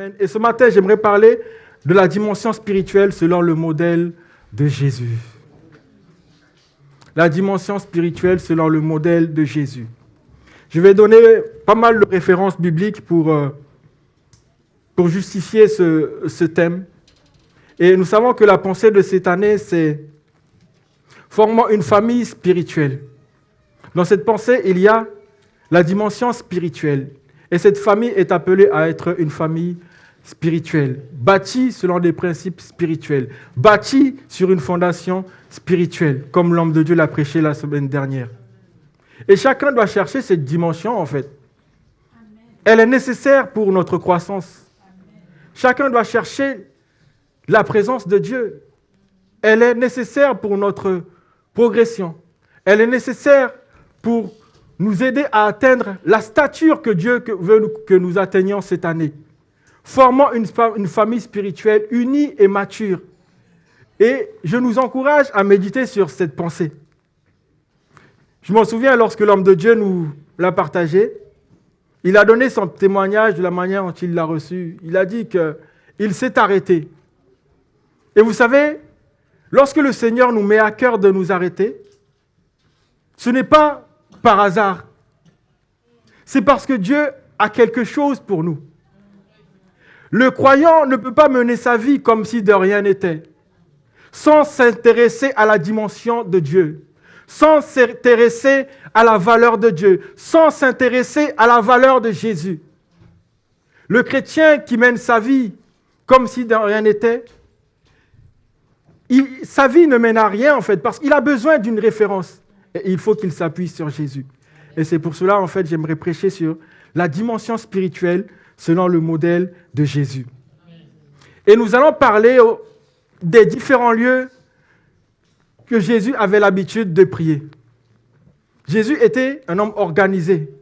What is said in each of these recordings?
Amen. Et ce matin, j'aimerais parler de la dimension spirituelle selon le modèle de Jésus. La dimension spirituelle selon le modèle de Jésus. Je vais donner pas mal de références bibliques pour justifier ce thème. Et nous savons que la pensée de cette année, c'est formant une famille spirituelle. Dans cette pensée, il y a la dimension spirituelle. Et cette famille est appelée à être une famille spirituelle, bâtie selon des principes spirituels, bâtie sur une fondation spirituelle, comme l'homme de Dieu l'a prêché la semaine dernière. Et chacun doit chercher cette dimension, en fait. Elle est nécessaire pour notre croissance. Chacun doit chercher la présence de Dieu. Elle est nécessaire pour notre progression. Elle est nécessaire pour nous aider à atteindre la stature que Dieu veut que nous atteignions cette année. Formant une famille spirituelle unie et mature. Et je nous encourage à méditer sur cette pensée. Je m'en souviens lorsque l'homme de Dieu nous l'a partagé. Il a donné son témoignage de la manière dont il l'a reçu. Il a dit qu'il s'est arrêté. Et vous savez, lorsque le Seigneur nous met à cœur de nous arrêter, ce n'est pas par hasard. C'est parce que Dieu a quelque chose pour nous. Le croyant ne peut pas mener sa vie comme si de rien n'était, sans s'intéresser à la dimension de Dieu, sans s'intéresser à la valeur de Dieu, sans s'intéresser à la valeur de Jésus. Le chrétien qui mène sa vie comme si de rien n'était, sa vie ne mène à rien en fait, parce qu'il a besoin d'une référence. Et il faut qu'il s'appuie sur Jésus. Et c'est pour cela, en fait, j'aimerais prêcher sur la dimension spirituelle selon le modèle de Jésus. Et nous allons parler des différents lieux que Jésus avait l'habitude de prier. Jésus était un homme organisé.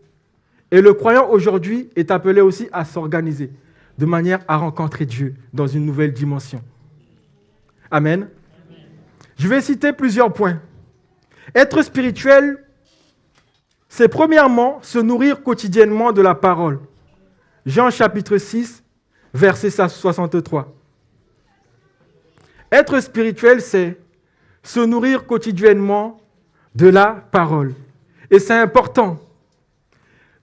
Et le croyant aujourd'hui est appelé aussi à s'organiser, de manière à rencontrer Dieu dans une nouvelle dimension. Amen. Je vais citer plusieurs points. Être spirituel, c'est premièrement se nourrir quotidiennement de la parole. Jean chapitre 6, verset 63. Être spirituel, c'est se nourrir quotidiennement de la parole. Et c'est important.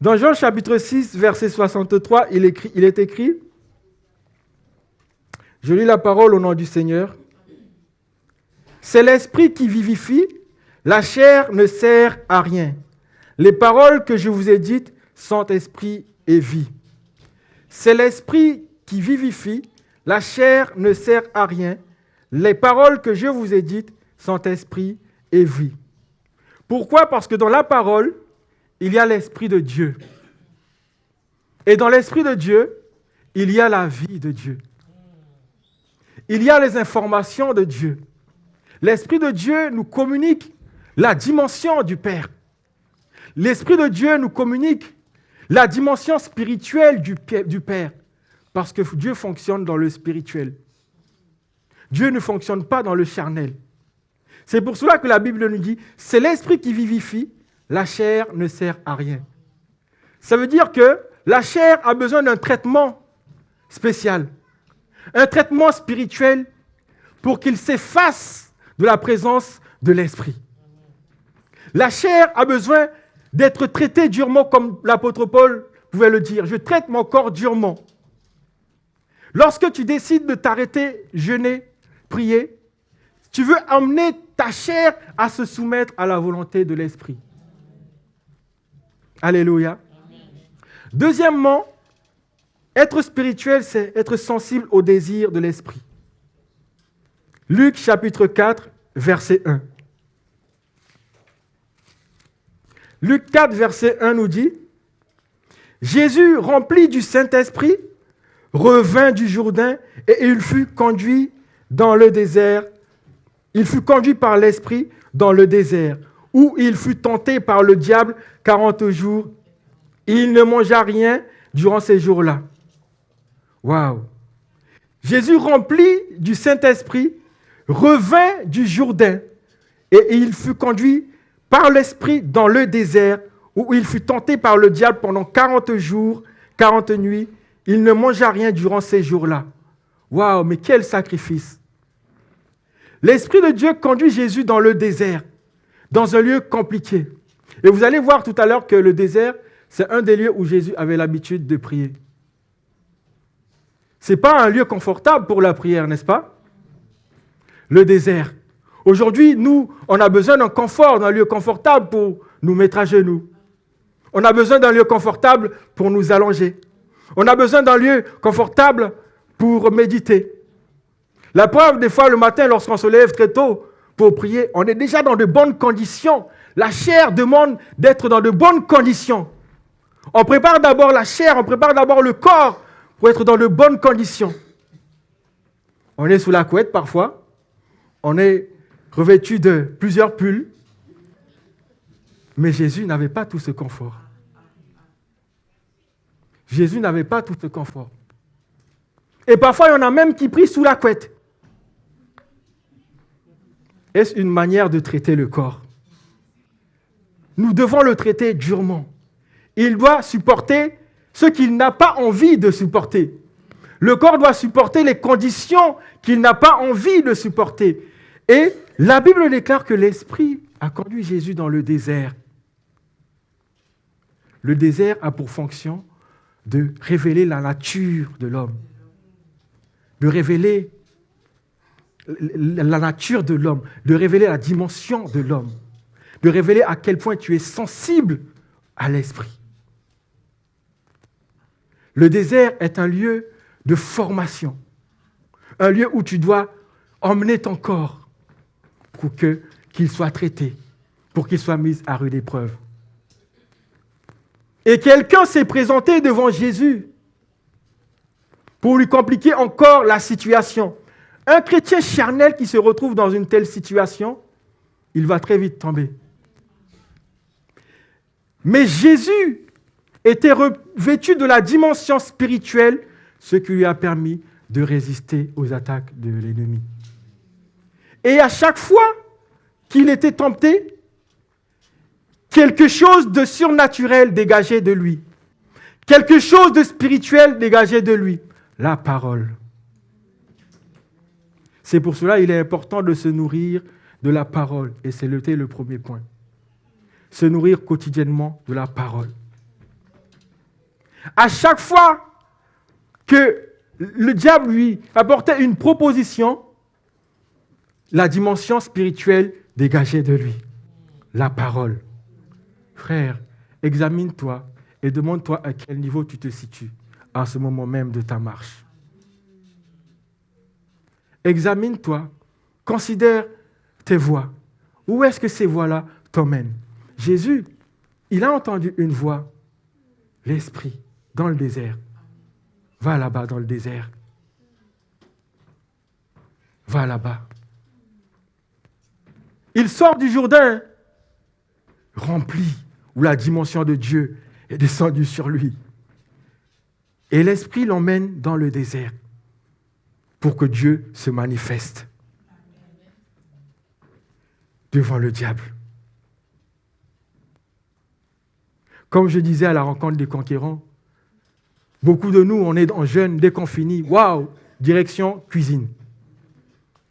Dans Jean chapitre 6, verset 63, il est écrit, je lis la parole au nom du Seigneur. C'est l'esprit qui vivifie, la chair ne sert à rien. Les paroles que je vous ai dites sont esprit et vie. C'est l'esprit qui vivifie, la chair ne sert à rien. Les paroles que je vous ai dites sont esprit et vie. Pourquoi ? Parce que dans la parole, il y a l'esprit de Dieu. Et dans l'esprit de Dieu, il y a la vie de Dieu. Il y a les informations de Dieu. L'esprit de Dieu nous communique la dimension du Père. L'esprit de Dieu nous communique la dimension spirituelle du Père. Parce que Dieu fonctionne dans le spirituel. Dieu ne fonctionne pas dans le charnel. C'est pour cela que la Bible nous dit, c'est l'esprit qui vivifie, la chair ne sert à rien. Ça veut dire que la chair a besoin d'un traitement spécial, un traitement spirituel pour qu'il s'efface de la présence de l'esprit. La chair a besoin d'être traitée durement, comme l'apôtre Paul pouvait le dire. Je traite mon corps durement. Lorsque tu décides de t'arrêter, jeûner, prier, tu veux amener ta chair à se soumettre à la volonté de l'esprit. Alléluia. Deuxièmement, être spirituel, c'est être sensible au désir de l'esprit. Luc chapitre 4, verset 1. Luc 4, verset 1 nous dit, Jésus, rempli du Saint-Esprit, revint du Jourdain et il fut conduit dans le désert. Il fut conduit par l'Esprit dans le désert, où il fut tenté par le diable 40 jours. Il ne mangea rien durant ces jours-là. Waouh! Jésus, rempli du Saint-Esprit, revint du Jourdain et il fut conduit par l'Esprit dans le désert, où il fut tenté par le diable pendant 40 jours, 40 nuits. Il ne mangea rien durant ces jours-là. Waouh, mais quel sacrifice! L'Esprit de Dieu conduit Jésus dans le désert, dans un lieu compliqué. Et vous allez voir tout à l'heure que le désert, c'est un des lieux où Jésus avait l'habitude de prier. Ce n'est pas un lieu confortable pour la prière, n'est-ce pas? Le désert. Aujourd'hui, nous, on a besoin d'un confort, d'un lieu confortable pour nous mettre à genoux. On a besoin d'un lieu confortable pour nous allonger. On a besoin d'un lieu confortable pour méditer. La preuve, des fois, le matin, lorsqu'on se lève très tôt pour prier, on est déjà dans de bonnes conditions. La chair demande d'être dans de bonnes conditions. On prépare d'abord la chair, on prépare d'abord le corps pour être dans de bonnes conditions. On est sous la couette parfois, on est revêtu de plusieurs pulls, mais Jésus n'avait pas tout ce confort. Jésus n'avait pas tout ce confort. Et parfois, il y en a même qui prient sous la couette. Est-ce une manière de traiter le corps? Nous devons le traiter durement. Il doit supporter ce qu'il n'a pas envie de supporter. Le corps doit supporter les conditions qu'il n'a pas envie de supporter. Et la Bible déclare que l'Esprit a conduit Jésus dans le désert. Le désert a pour fonction de révéler la nature de l'homme, de révéler la nature de l'homme, de révéler la dimension de l'homme, de révéler à quel point tu es sensible à l'esprit. Le désert est un lieu de formation, un lieu où tu dois emmener ton corps pour qu'il soit traité, pour qu'il soit mis à rude épreuve. Et quelqu'un s'est présenté devant Jésus pour lui compliquer encore la situation. Un chrétien charnel qui se retrouve dans une telle situation, il va très vite tomber. Mais Jésus était revêtu de la dimension spirituelle, ce qui lui a permis de résister aux attaques de l'ennemi. Et à chaque fois qu'il était tenté, quelque chose de surnaturel dégageait de lui. Quelque chose de spirituel dégageait de lui. La parole. C'est pour cela qu'il est important de se nourrir de la parole. Et c'était le premier point. Se nourrir quotidiennement de la parole. À chaque fois que le diable lui apportait une proposition, la dimension spirituelle dégageait de lui. La parole. Frère, examine-toi et demande-toi à quel niveau tu te situes à ce moment même de ta marche. Examine-toi, considère tes voies. Où est-ce que ces voies-là t'emmènent? Jésus, il a entendu une voix, l'Esprit, dans le désert. Va là-bas dans le désert. Va là-bas. Il sort du Jourdain, rempli, où la dimension de Dieu est descendue sur lui. Et l'Esprit l'emmène dans le désert pour que Dieu se manifeste devant le diable. Comme je disais à la rencontre des conquérants, beaucoup de nous, on est en jeûne, dès qu'on finit, waouh, direction cuisine.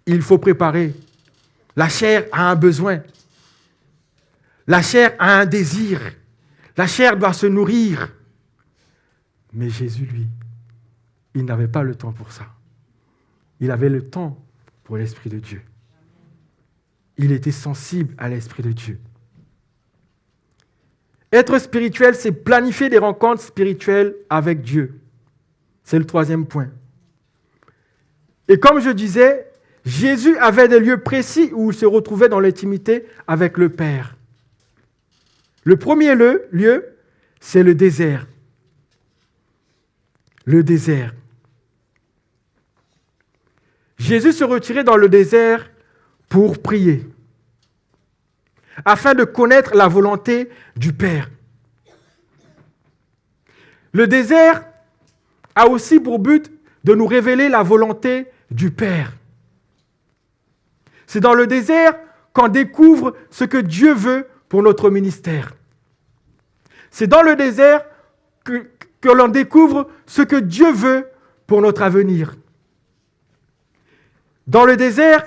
Il faut préparer. La chair a un besoin. La chair a un désir. La chair doit se nourrir. Mais Jésus, lui, il n'avait pas le temps pour ça. Il avait le temps pour l'Esprit de Dieu. Il était sensible à l'Esprit de Dieu. Être spirituel, c'est planifier des rencontres spirituelles avec Dieu. C'est le troisième point. Et comme je disais, Jésus avait des lieux précis où il se retrouvait dans l'intimité avec le Père. Le premier lieu, c'est le désert. Le désert. Jésus se retirait dans le désert pour prier, afin de connaître la volonté du Père. Le désert a aussi pour but de nous révéler la volonté du Père. C'est dans le désert qu'on découvre ce que Dieu veut pour notre ministère. C'est dans le désert que que l'on découvre ce que Dieu veut pour notre avenir. Dans le désert,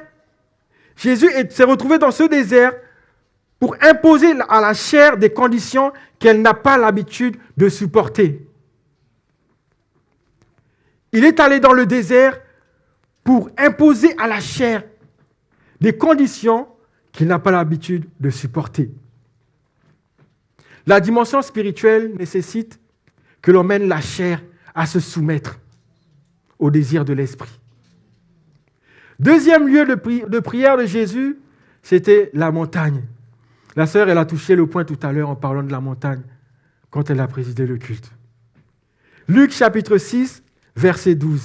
Jésus s'est retrouvé dans ce désert pour imposer à la chair des conditions qu'elle n'a pas l'habitude de supporter. Il est allé dans le désert pour imposer à la chair des conditions qu'il n'a pas l'habitude de supporter. La dimension spirituelle nécessite que l'on mène la chair à se soumettre au désir de l'esprit. Deuxième lieu de prière de Jésus, c'était la montagne. La sœur, elle a touché le point tout à l'heure en parlant de la montagne quand elle a présidé le culte. Luc chapitre 6, verset 12.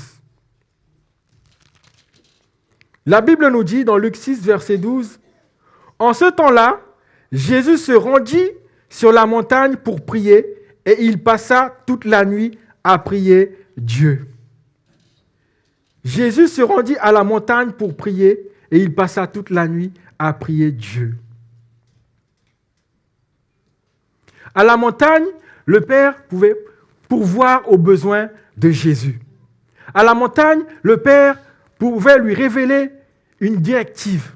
La Bible nous dit dans Luc 6, verset 12, « En ce temps-là, Jésus se rendit sur la montagne pour prier et il passa toute la nuit à prier Dieu. » Jésus se rendit à la montagne pour prier et il passa toute la nuit à prier Dieu. À la montagne, le Père pouvait pourvoir aux besoins de Jésus. À la montagne, le Père pouvait lui révéler une directive.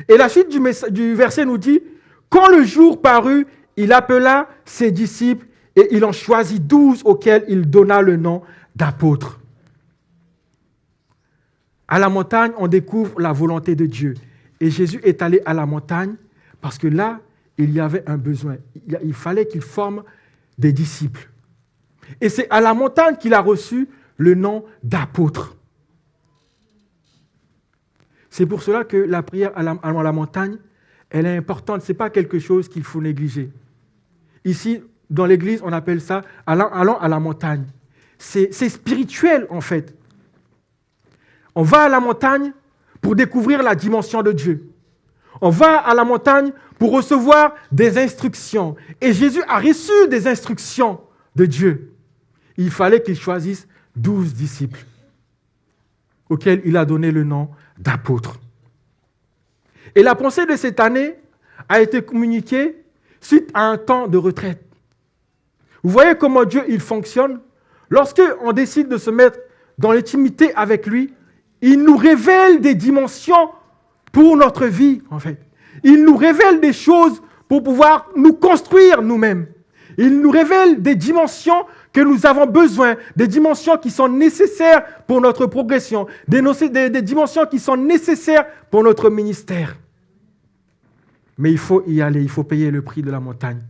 Et la suite du verset nous dit, « Quand le jour parut, il appela ses disciples et il en choisit 12 auxquels il donna le nom d'apôtres. » À la montagne, on découvre la volonté de Dieu. Et Jésus est allé à la montagne parce que là, il y avait un besoin. Il fallait qu'il forme des disciples. Et c'est à la montagne qu'il a reçu le nom d'apôtre. C'est pour cela que la prière à la montagne, elle est importante. Ce n'est pas quelque chose qu'il faut négliger. Ici, dans l'Église, on appelle ça « allons à la montagne ». C'est spirituel, en fait. On va à la montagne pour découvrir la dimension de Dieu. On va à la montagne pour recevoir des instructions. Et Jésus a reçu des instructions de Dieu. Il fallait qu'il choisisse 12 disciples auxquels il a donné le nom d'apôtres. Et la pensée de cette année a été communiquée suite à un temps de retraite. Vous voyez comment Dieu il fonctionne? Lorsqu'on décide de se mettre dans l'intimité avec lui, il nous révèle des dimensions pour notre vie, en fait. Il nous révèle des choses pour pouvoir nous construire nous-mêmes. Il nous révèle des dimensions que nous avons besoin, des dimensions qui sont nécessaires pour notre progression, des dimensions qui sont nécessaires pour notre ministère. Mais il faut y aller, il faut payer le prix de la montagne.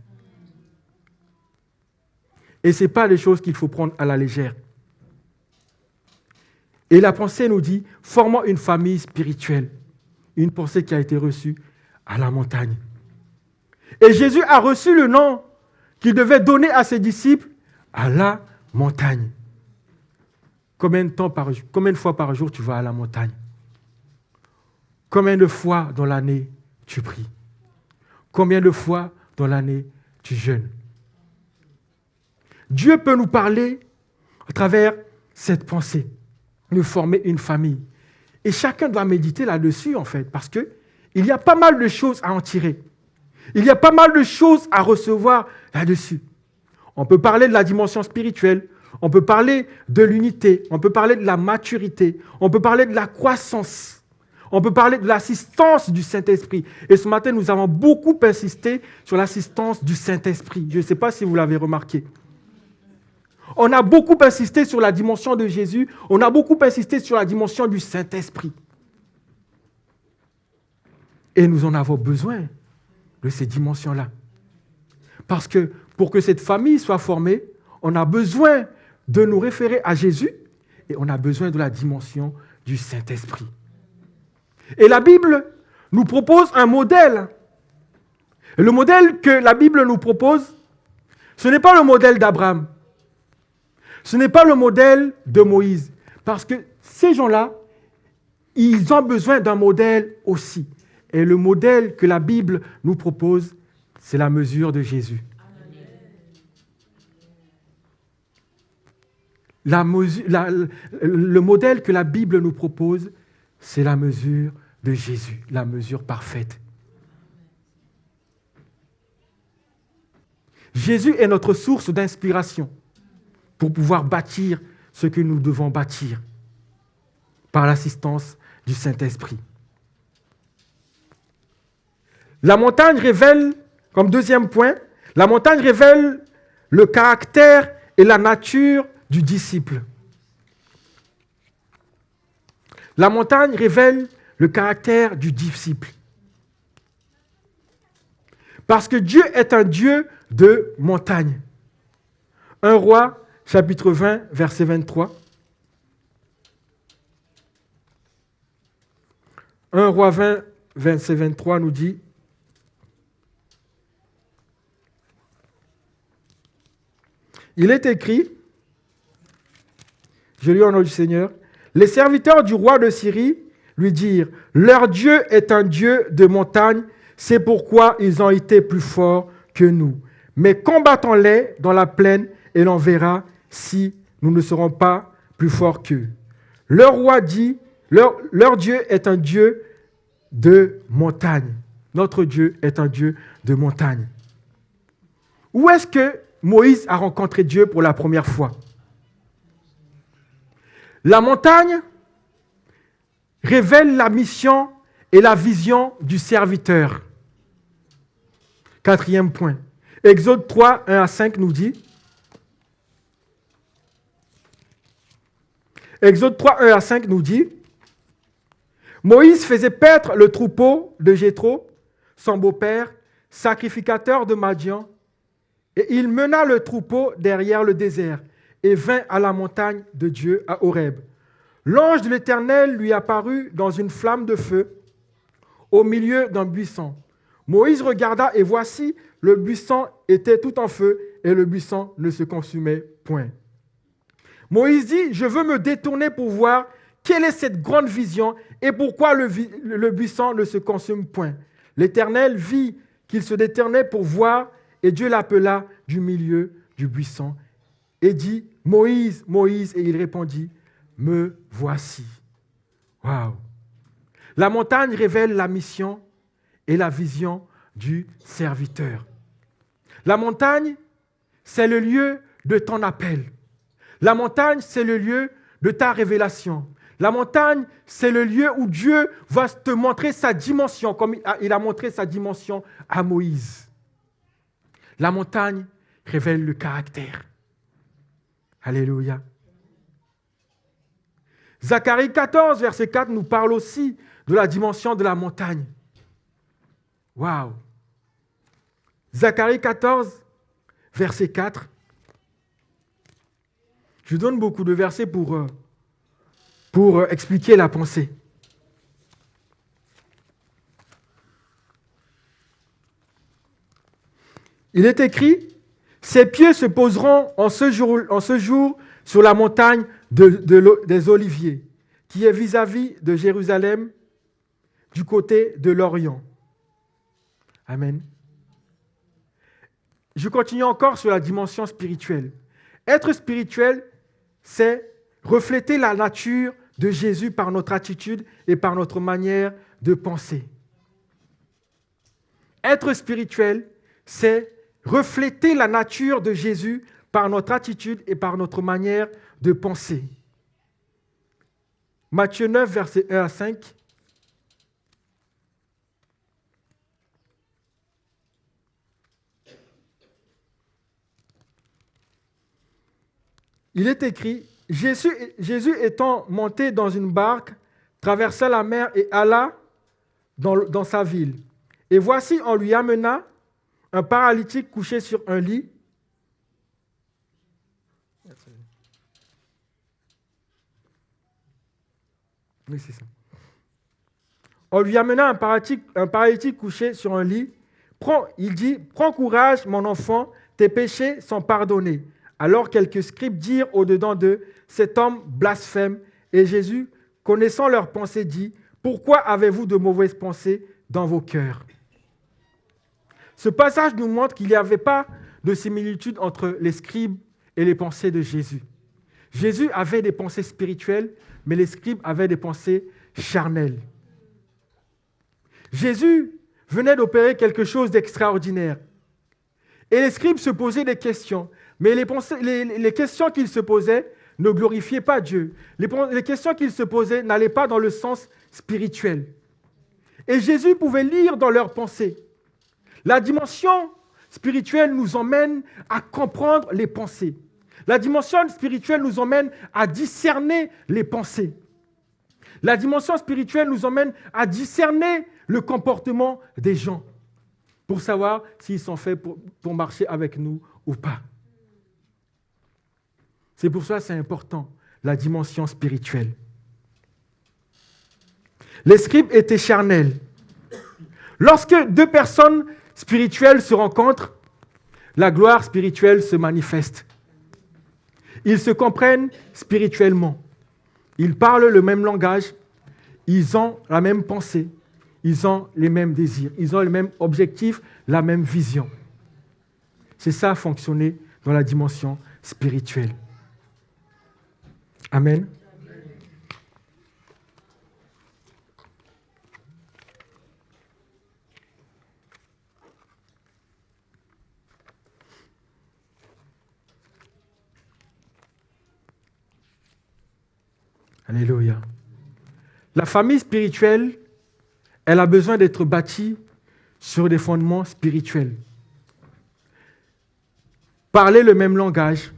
Et ce n'est pas des choses qu'il faut prendre à la légère. Et la pensée nous dit, formons une famille spirituelle. Une pensée qui a été reçue à la montagne. Et Jésus a reçu le nom qu'il devait donner à ses disciples à la montagne. Combien de fois par jour tu vas à la montagne? Combien de fois dans l'année tu pries? Combien de fois dans l'année tu jeûnes? Dieu peut nous parler à travers cette pensée, nous former une famille. Et chacun doit méditer là-dessus, en fait, parce qu'il y a pas mal de choses à en tirer. Il y a pas mal de choses à recevoir là-dessus. On peut parler de la dimension spirituelle, on peut parler de l'unité, on peut parler de la maturité, on peut parler de la croissance, on peut parler de l'assistance du Saint-Esprit. Et ce matin, nous avons beaucoup insisté sur l'assistance du Saint-Esprit. Je ne sais pas si vous l'avez remarqué. On a beaucoup insisté sur la dimension de Jésus, on a beaucoup insisté sur la dimension du Saint-Esprit. Et nous en avons besoin de ces dimensions-là. Parce que pour que cette famille soit formée, on a besoin de nous référer à Jésus et on a besoin de la dimension du Saint-Esprit. Et la Bible nous propose un modèle. Et le modèle que la Bible nous propose, ce n'est pas le modèle d'Abraham. Ce n'est pas le modèle de Moïse. Parce que ces gens-là, ils ont besoin d'un modèle aussi. Et le modèle que la Bible nous propose, c'est la mesure de Jésus. Le modèle que la Bible nous propose, c'est la mesure de Jésus, la mesure parfaite. Jésus est notre source d'inspiration. pour pouvoir bâtir ce que nous devons bâtir par l'assistance du Saint-Esprit. La montagne révèle, comme deuxième point, la montagne révèle le caractère et la nature du disciple. La montagne révèle le caractère du disciple. Parce que Dieu est un Dieu de montagne. 1 Roi, chapitre 20, verset 23. 1 Roi 20, verset 23 nous dit: il est écrit, je lis au nom du Seigneur, les serviteurs du roi de Syrie lui dirent: leur Dieu est un Dieu de montagne, c'est pourquoi ils ont été plus forts que nous. Mais combattons-les dans la plaine et l'on verra si nous ne serons pas plus forts qu'eux. Leur roi dit: leur Dieu est un Dieu de montagne. Notre Dieu est un Dieu de montagne. Où est-ce que Moïse a rencontré Dieu pour la première fois? La montagne révèle la mission et la vision du serviteur. Quatrième point. Exode 3, 1 à 5 nous dit. Exode 3, 1 à 5 nous dit: Moïse faisait paître le troupeau de Jéthro, son beau-père, sacrificateur de Madian, et il mena le troupeau derrière le désert et vint à la montagne de Dieu à Horeb. L'ange de l'Éternel lui apparut dans une flamme de feu au milieu d'un buisson. Moïse regarda et voici, le buisson était tout en feu et le buisson ne se consumait point. Moïse dit: je veux me détourner pour voir quelle est cette grande vision et pourquoi le buisson ne se consume point. L'Éternel vit qu'il se détournait pour voir et Dieu l'appela du milieu du buisson et dit: Moïse, Moïse, et il répondit: me voici. Waouh! La montagne révèle la mission et la vision du serviteur. La montagne, c'est le lieu de ton appel. La montagne, c'est le lieu de ta révélation. La montagne, c'est le lieu où Dieu va te montrer sa dimension, comme il a montré sa dimension à Moïse. La montagne révèle le caractère. Alléluia. Zacharie 14, verset 4, nous parle aussi de la dimension de la montagne. Waouh! Zacharie 14, verset 4. Je donne beaucoup de versets pour expliquer la pensée. Il est écrit: ses pieds se poseront en ce jour sur la montagne des Oliviers, qui est vis-à-vis de Jérusalem, du côté de l'Orient. Amen. Je continue encore sur la dimension spirituelle. Être spirituel, c'est refléter la nature de Jésus par notre attitude et par notre manière de penser. Être spirituel, c'est refléter la nature de Jésus par notre attitude et par notre manière de penser. Matthieu 9, versets 1 à 5. Il est écrit: Jésus étant monté dans une barque, traversa la mer et alla dans sa ville. Et voici, on lui amena un paralytique couché sur un lit. Oui, c'est ça. On lui amena un paralytique couché sur un lit. Il dit: prends courage, mon enfant, tes péchés sont pardonnés. Alors quelques scribes dirent au-dedans d'eux: cet homme blasphème. Et Jésus, connaissant leurs pensées, dit: pourquoi avez-vous de mauvaises pensées dans vos cœurs? Ce passage nous montre qu'il n'y avait pas de similitude entre les scribes et les pensées de Jésus. Jésus avait des pensées spirituelles, mais les scribes avaient des pensées charnelles. Jésus venait d'opérer quelque chose d'extraordinaire. Et les scribes se posaient des questions. Mais les questions qu'il se posait ne glorifiaient pas Dieu. Les questions qu'il se posait n'allaient pas dans le sens spirituel. Et Jésus pouvait lire dans leurs pensées. La dimension spirituelle nous emmène à comprendre les pensées. La dimension spirituelle nous emmène à discerner les pensées. La dimension spirituelle nous emmène à discerner le comportement des gens pour savoir s'ils sont faits pour marcher avec nous ou pas. C'est pour ça que c'est important, la dimension spirituelle. Les scribes étaient charnels. Lorsque deux personnes spirituelles se rencontrent, la gloire spirituelle se manifeste. Ils se comprennent spirituellement. Ils parlent le même langage. Ils ont la même pensée. Ils ont les mêmes désirs. Ils ont le même objectif, la même vision. C'est ça, fonctionner dans la dimension spirituelle. Amen. Alléluia. La famille spirituelle, elle a besoin d'être bâtie sur des fondements spirituels. Parler le même langage,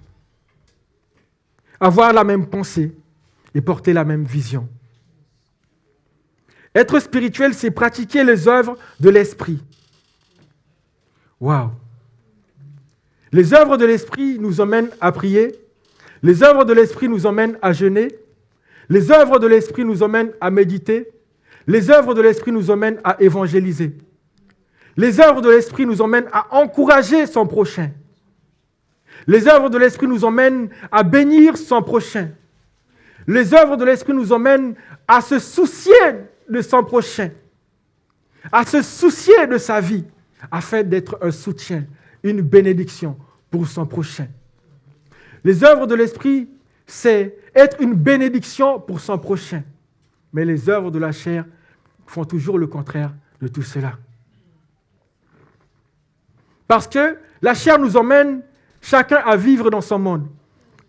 avoir la même pensée et porter la même vision. Être spirituel, c'est pratiquer les œuvres de l'esprit. Waouh! Les œuvres de l'esprit nous emmènent à prier. Les œuvres de l'esprit nous emmènent à jeûner. Les œuvres de l'esprit nous emmènent à méditer. Les œuvres de l'esprit nous emmènent à évangéliser. Les œuvres de l'esprit nous emmènent à encourager son prochain. Les œuvres de l'esprit nous emmènent à bénir son prochain. Les œuvres de l'esprit nous emmènent à se soucier de son prochain, à se soucier de sa vie, afin d'être un soutien, une bénédiction pour son prochain. Les œuvres de l'esprit, c'est être une bénédiction pour son prochain. Mais les œuvres de la chair font toujours le contraire de tout cela. Parce que la chair nous emmène chacun à vivre dans son monde.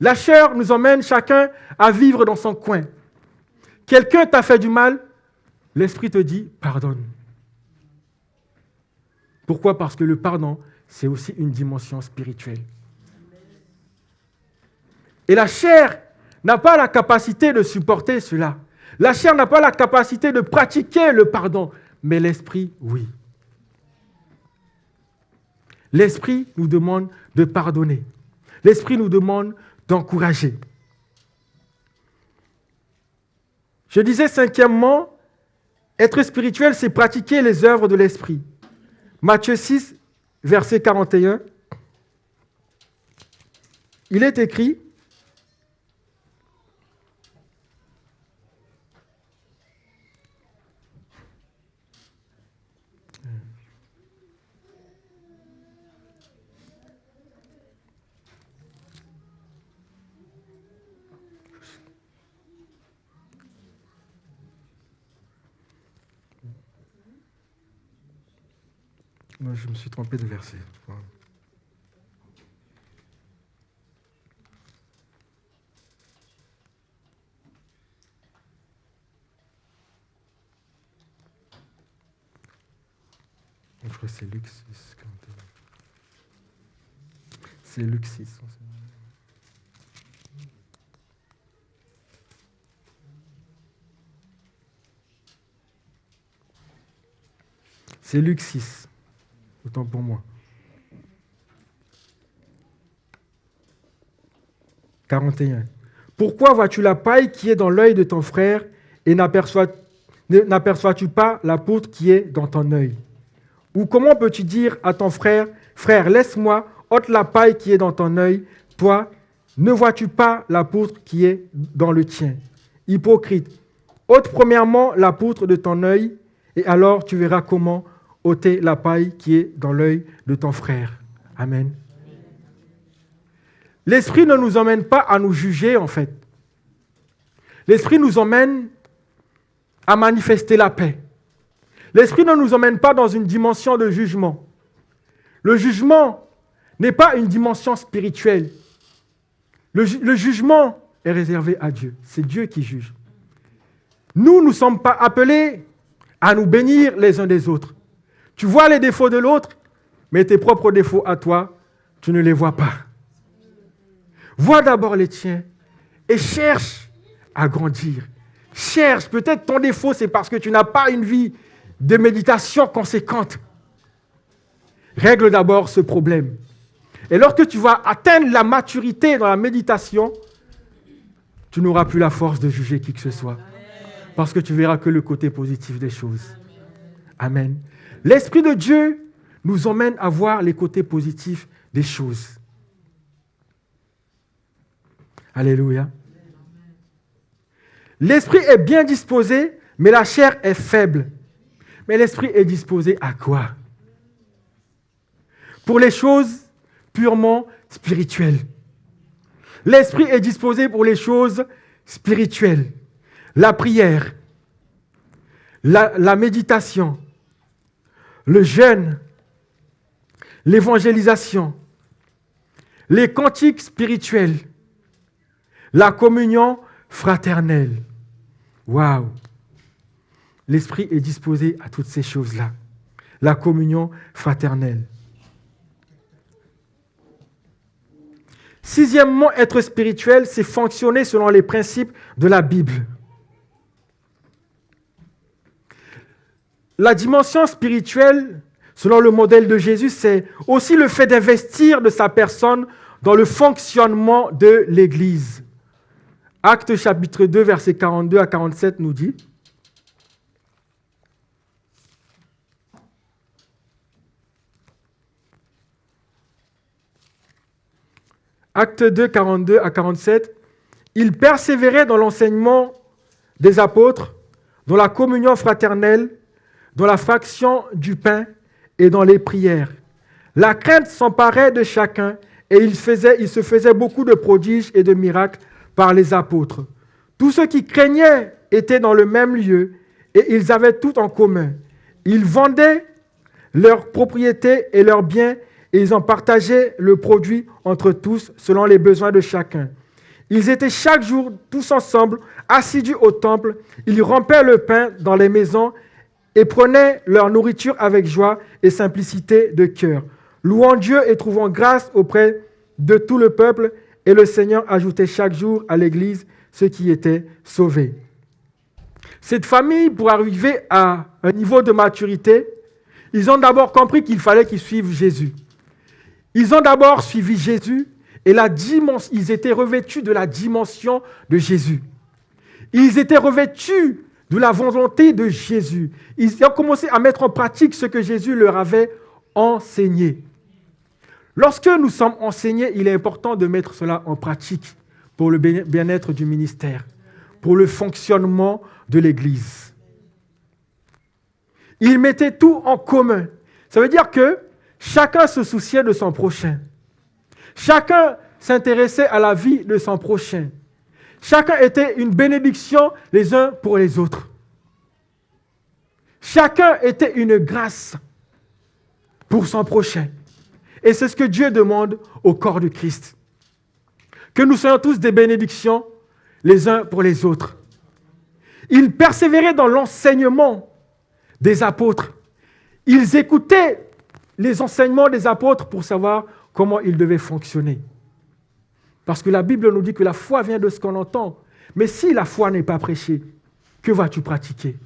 La chair nous emmène chacun à vivre dans son coin. Quelqu'un t'a fait du mal, l'esprit te dit pardonne. Pourquoi? Parce que le pardon, c'est aussi une dimension spirituelle. Et la chair n'a pas la capacité de supporter cela. La chair n'a pas la capacité de pratiquer le pardon, mais l'esprit, oui. L'esprit nous demande de pardonner. L'esprit nous demande d'encourager. Je disais cinquièmement, être spirituel, c'est pratiquer les œuvres de l'esprit. Matthieu 6, verset 41. Il est écrit, non, je me suis trompé de verset. Voilà. Je crois que c'est Luc 6. C'est Luc 6. C'est Luc 6. Autant pour moi. 41. Pourquoi vois-tu la paille qui est dans l'œil de ton frère et n'aperçois-tu pas la poutre qui est dans ton œil? Ou comment peux-tu dire à ton frère, frère, laisse-moi, ôte la paille qui est dans ton œil, toi, ne vois-tu pas la poutre qui est dans le tien? Hypocrite, ôte premièrement la poutre de ton œil, et alors tu verras comment ôter la paille qui est dans l'œil de ton frère. Amen. L'esprit ne nous emmène pas à nous juger, en fait. L'esprit nous emmène à manifester la paix. L'esprit ne nous emmène pas dans une dimension de jugement. Le jugement n'est pas une dimension spirituelle. Le jugement est réservé à Dieu. C'est Dieu qui juge. Nous ne sommes pas appelés à nous bénir les uns des autres. Tu vois les défauts de l'autre, mais tes propres défauts à toi, tu ne les vois pas. Vois d'abord les tiens et cherche à grandir. Cherche, peut-être ton défaut, c'est parce que tu n'as pas une vie de méditation conséquente. Règle d'abord ce problème. Et lorsque tu vas atteindre la maturité dans la méditation, tu n'auras plus la force de juger qui que ce soit. Parce que tu verras que le côté positif des choses. Amen. L'Esprit de Dieu nous emmène à voir les côtés positifs des choses. Alléluia. L'esprit est bien disposé, mais la chair est faible. Mais l'esprit est disposé à quoi? Pour les choses purement spirituelles. L'esprit est disposé pour les choses spirituelles. La prière, la méditation, le jeûne, l'évangélisation, les cantiques spirituels, la communion fraternelle. Waouh! L'esprit est disposé à toutes ces choses-là. La communion fraternelle. Sixièmement, être spirituel, c'est fonctionner selon les principes de la Bible. La dimension spirituelle, selon le modèle de Jésus, c'est aussi le fait d'investir de sa personne dans le fonctionnement de l'Église. Actes chapitre 2, versets 42 à 47 nous dit: Acte 2, 42 à 47, ils persévéraient dans l'enseignement des apôtres, dans la communion fraternelle, dans la fraction du pain et dans les prières. La crainte s'emparait de chacun et il se faisait beaucoup de prodiges et de miracles par les apôtres. Tous ceux qui craignaient étaient dans le même lieu et ils avaient tout en commun. Ils vendaient leurs propriétés et leurs biens et ils en partageaient le produit entre tous selon les besoins de chacun. Ils étaient chaque jour tous ensemble, assidus au temple. Ils rompaient le pain dans les maisons et prenaient leur nourriture avec joie et simplicité de cœur, louant Dieu et trouvant grâce auprès de tout le peuple. Et le Seigneur ajoutait chaque jour à l'Église ceux qui étaient sauvés. Cette famille, pour arriver à un niveau de maturité, ils ont d'abord compris qu'il fallait qu'ils suivent Jésus. Ils ont d'abord suivi Jésus et ils étaient revêtus de la dimension de Jésus. Ils étaient revêtus de la volonté de Jésus. Ils ont commencé à mettre en pratique ce que Jésus leur avait enseigné. Lorsque nous sommes enseignés, il est important de mettre cela en pratique pour le bien-être du ministère, pour le fonctionnement de l'Église. Ils mettaient tout en commun. Ça veut dire que chacun se souciait de son prochain. Chacun s'intéressait à la vie de son prochain. Chacun était une bénédiction les uns pour les autres. Chacun était une grâce pour son prochain. Et c'est ce que Dieu demande au corps du Christ. Que nous soyons tous des bénédictions les uns pour les autres. Ils persévéraient dans l'enseignement des apôtres. Ils écoutaient les enseignements des apôtres pour savoir comment ils devaient fonctionner. Parce que la Bible nous dit que la foi vient de ce qu'on entend. Mais si la foi n'est pas prêchée, que vas-tu pratiquer?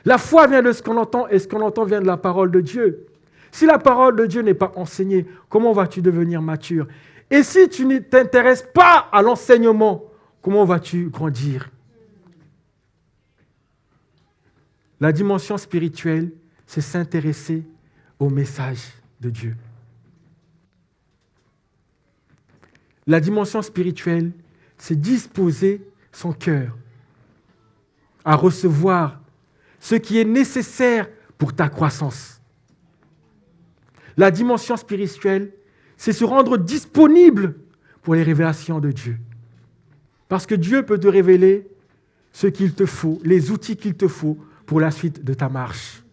La foi vient de ce qu'on entend et ce qu'on entend vient de la parole de Dieu. Si la parole de Dieu n'est pas enseignée, comment vas-tu devenir mature? Et si tu ne t'intéresses pas à l'enseignement, comment vas-tu grandir? La dimension spirituelle, c'est s'intéresser au message de Dieu. La dimension spirituelle, c'est disposer son cœur à recevoir ce qui est nécessaire pour ta croissance. La dimension spirituelle, c'est se rendre disponible pour les révélations de Dieu. Parce que Dieu peut te révéler ce qu'il te faut, les outils qu'il te faut pour la suite de ta marche.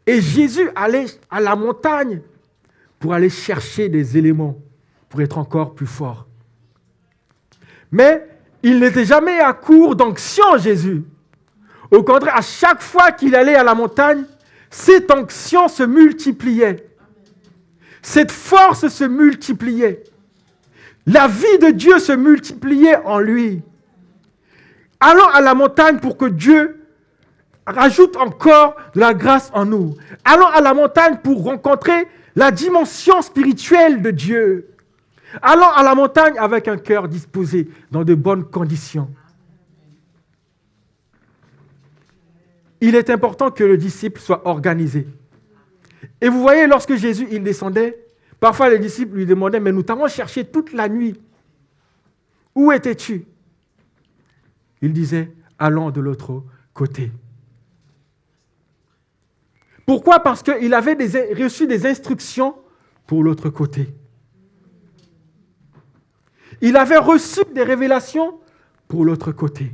Et Jésus allait à la montagne pour aller chercher des éléments pour être encore plus fort. Mais il n'était jamais à court d'onction, Jésus. Au contraire, à chaque fois qu'il allait à la montagne, cette onction se multipliait. Cette force se multipliait. La vie de Dieu se multipliait en lui. Allons à la montagne pour que Dieu rajoute encore de la grâce en nous. Allons à la montagne pour rencontrer la dimension spirituelle de Dieu. Allons à la montagne avec un cœur disposé dans de bonnes conditions. Il est important que le disciple soit organisé. Et vous voyez, lorsque Jésus il descendait, parfois les disciples lui demandaient, mais nous t'avons cherché toute la nuit. Où étais-tu? Il disait, allons de l'autre côté. Pourquoi? Parce qu'il avait reçu des instructions pour l'autre côté. Il avait reçu des révélations pour l'autre côté.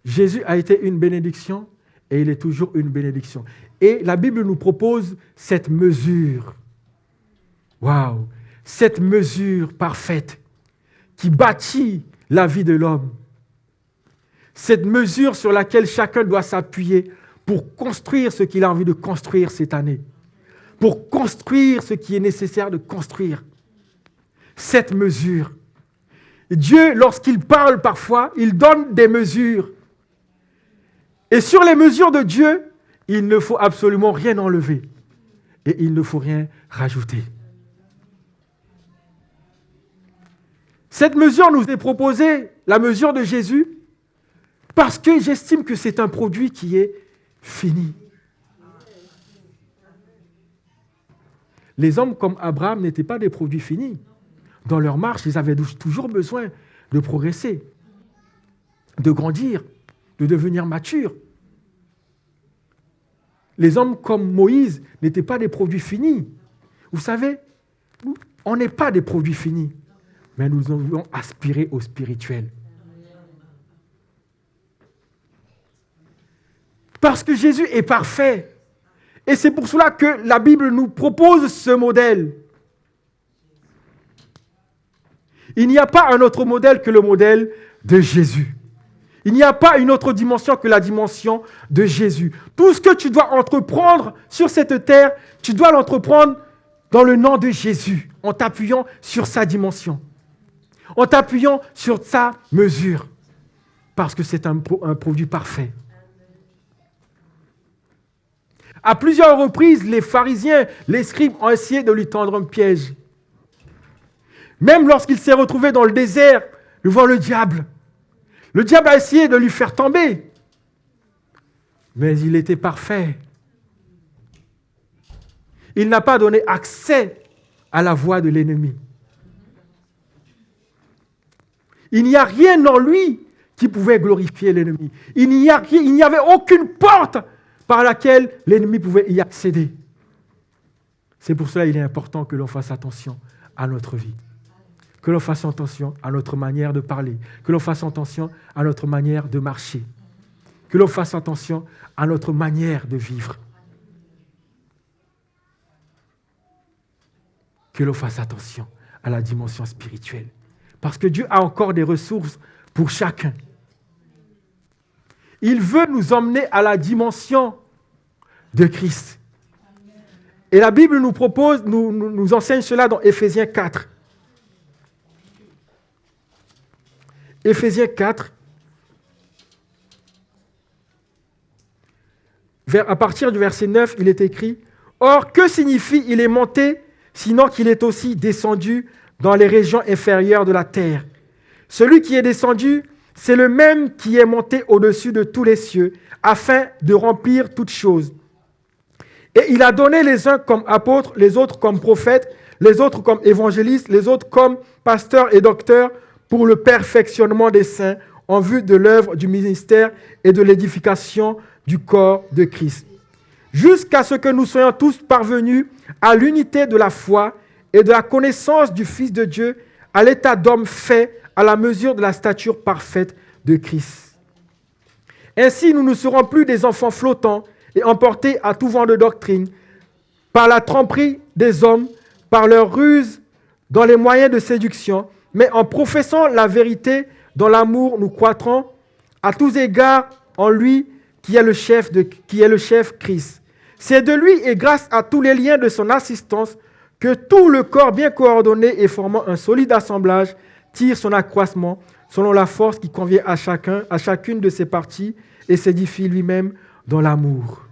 Jésus a été une bénédiction et il est toujours une bénédiction. Et la Bible nous propose cette mesure. Waouh! Cette mesure parfaite qui bâtit la vie de l'homme. Cette mesure sur laquelle chacun doit s'appuyer pour construire ce qu'il a envie de construire cette année. Pour construire ce qui est nécessaire de construire. Cette mesure. Dieu, lorsqu'il parle parfois, il donne des mesures. Et sur les mesures de Dieu, il ne faut absolument rien enlever. Et il ne faut rien rajouter. Cette mesure nous est proposée, la mesure de Jésus, parce que j'estime que c'est un produit qui est fini. Les hommes comme Abraham n'étaient pas des produits finis. Dans leur marche, ils avaient toujours besoin de progresser, de grandir, de devenir matures. Les hommes comme Moïse n'étaient pas des produits finis. Vous savez, on n'est pas des produits finis, mais nous devons aspirer au spirituel. Parce que Jésus est parfait. Et c'est pour cela que la Bible nous propose ce modèle. Il n'y a pas un autre modèle que le modèle de Jésus. Il n'y a pas une autre dimension que la dimension de Jésus. Tout ce que tu dois entreprendre sur cette terre, tu dois l'entreprendre dans le nom de Jésus, en t'appuyant sur sa dimension, en t'appuyant sur sa mesure, parce que c'est un produit parfait. À plusieurs reprises, les pharisiens, les scribes ont essayé de lui tendre un piège. Même lorsqu'il s'est retrouvé dans le désert devant le diable a essayé de lui faire tomber. Mais il était parfait. Il n'a pas donné accès à la voix de l'ennemi. Il n'y a rien en lui qui pouvait glorifier l'ennemi. Il n'y avait aucune porte par laquelle l'ennemi pouvait y accéder. C'est pour cela qu'il est important que l'on fasse attention à notre vie. Que l'on fasse attention à notre manière de parler, que l'on fasse attention à notre manière de marcher, que l'on fasse attention à notre manière de vivre. Que l'on fasse attention à la dimension spirituelle. Parce que Dieu a encore des ressources pour chacun. Il veut nous emmener à la dimension de Christ. Et la Bible nous propose, nous enseigne cela dans Éphésiens 4. Éphésiens 4, à partir du verset 9, il est écrit « Or, que signifie « il est monté » sinon qu'il est aussi descendu dans les régions inférieures de la terre. Celui qui est descendu, c'est le même qui est monté au-dessus de tous les cieux, afin de remplir toutes choses. Et il a donné les uns comme apôtres, les autres comme prophètes, les autres comme évangélistes, les autres comme pasteurs et docteurs, pour le perfectionnement des saints, en vue de l'œuvre du ministère et de l'édification du corps de Christ. Jusqu'à ce que nous soyons tous parvenus à l'unité de la foi et de la connaissance du Fils de Dieu, à l'état d'homme fait à la mesure de la stature parfaite de Christ. Ainsi, nous ne serons plus des enfants flottants et emportés à tout vent de doctrine, par la tromperie des hommes, par leur ruse dans les moyens de séduction, mais en professant la vérité dans l'amour, nous croîtrons à tous égards en lui qui est le chef Christ. C'est de lui et grâce à tous les liens de son assistance que tout le corps bien coordonné et formant un solide assemblage tire son accroissement selon la force qui convient à chacune de ses parties et s'édifie lui-même dans l'amour.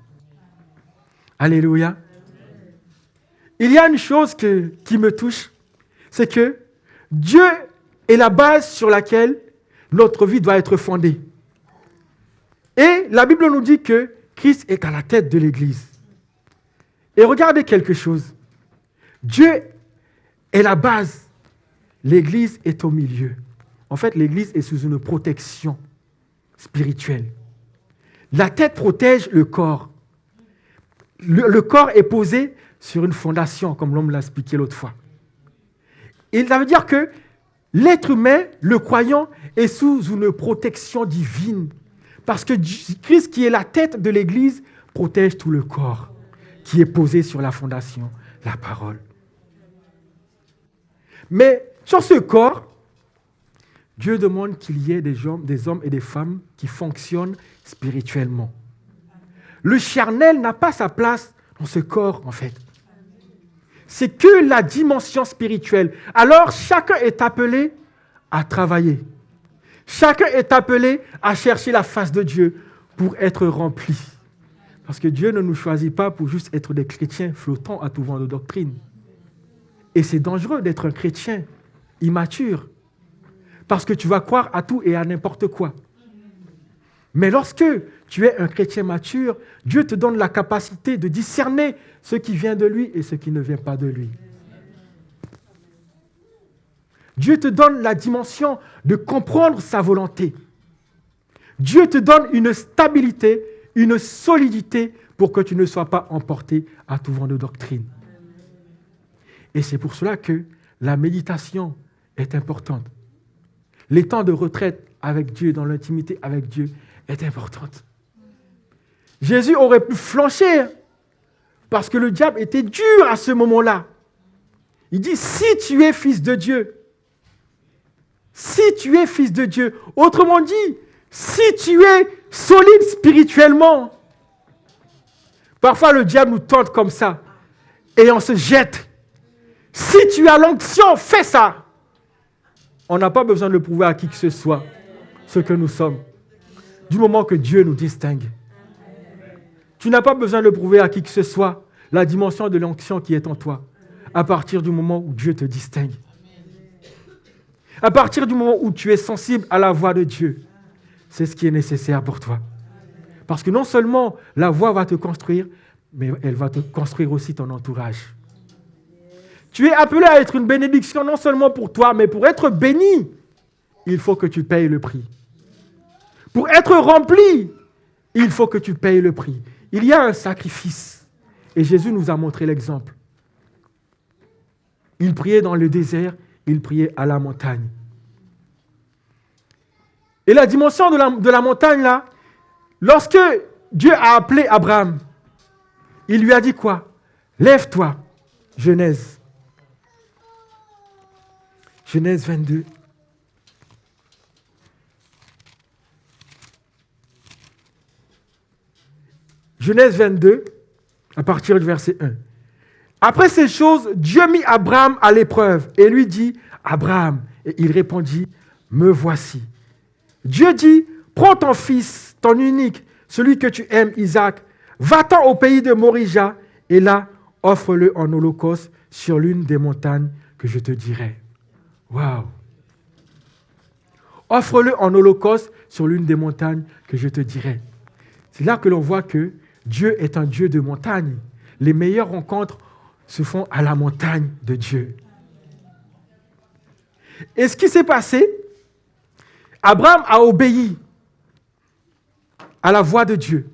Alléluia. Il y a une chose qui me touche, c'est que Dieu est la base sur laquelle notre vie doit être fondée. Et la Bible nous dit que Christ est à la tête de l'Église. Et regardez quelque chose. Dieu est la base. L'Église est au milieu. En fait, l'Église est sous une protection spirituelle. La tête protège le corps. Le corps est posé sur une fondation, comme l'homme l'a expliqué l'autre fois. Et ça veut dire que l'être humain, le croyant, est sous une protection divine. Parce que Christ, qui est la tête de l'Église, protège tout le corps qui est posé sur la fondation, la parole. Mais sur ce corps, Dieu demande qu'il y ait des hommes et des femmes qui fonctionnent spirituellement. Le charnel n'a pas sa place dans ce corps, en fait. C'est que la dimension spirituelle. Alors, chacun est appelé à travailler. Chacun est appelé à chercher la face de Dieu pour être rempli. Parce que Dieu ne nous choisit pas pour juste être des chrétiens flottants à tout vent de doctrine. Et c'est dangereux d'être un chrétien immature. Parce que tu vas croire à tout et à n'importe quoi. Mais lorsque tu es un chrétien mature, Dieu te donne la capacité de discerner ce qui vient de lui et ce qui ne vient pas de lui. Dieu te donne la dimension de comprendre sa volonté. Dieu te donne une stabilité, une solidité pour que tu ne sois pas emporté à tout vent de doctrine. Et c'est pour cela que la méditation est importante. Les temps de retraite avec Dieu, dans l'intimité avec Dieu, est importante. Jésus aurait pu flancher parce que le diable était dur à ce moment-là. Il dit, si tu es fils de Dieu, si tu es fils de Dieu, autrement dit, si tu es solide spirituellement. Parfois, le diable nous tente comme ça et on se jette. Si tu as l'onction, fais ça. On n'a pas besoin de le prouver à qui que ce soit, ce que nous sommes. Du moment que Dieu nous distingue. Tu n'as pas besoin de le prouver à qui que ce soit, la dimension de l'onction qui est en toi, à partir du moment où Dieu te distingue. À partir du moment où tu es sensible à la voix de Dieu, c'est ce qui est nécessaire pour toi. Parce que non seulement la voix va te construire, mais elle va te construire aussi ton entourage. Tu es appelé à être une bénédiction non seulement pour toi, mais pour être béni, il faut que tu payes le prix. Pour être rempli, il faut que tu payes le prix. Il y a un sacrifice. Et Jésus nous a montré l'exemple. Il priait dans le désert, il priait à la montagne. Et la dimension de la montagne, là, lorsque Dieu a appelé Abraham, il lui a dit quoi? Lève-toi, Genèse. Genèse 22. Genèse 22, à partir du verset 1. Après ces choses, Dieu mit Abraham à l'épreuve et lui dit, Abraham, et il répondit, me voici. Dieu dit, prends ton fils, ton unique, celui que tu aimes, Isaac, va-t'en au pays de Morija et là, offre-le en holocauste sur l'une des montagnes que je te dirai. Waouh! Offre-le en holocauste sur l'une des montagnes que je te dirai. C'est là que l'on voit que Dieu est un Dieu de montagne. Les meilleures rencontres se font à la montagne de Dieu. Et ce qui s'est passé, Abraham a obéi à la voix de Dieu.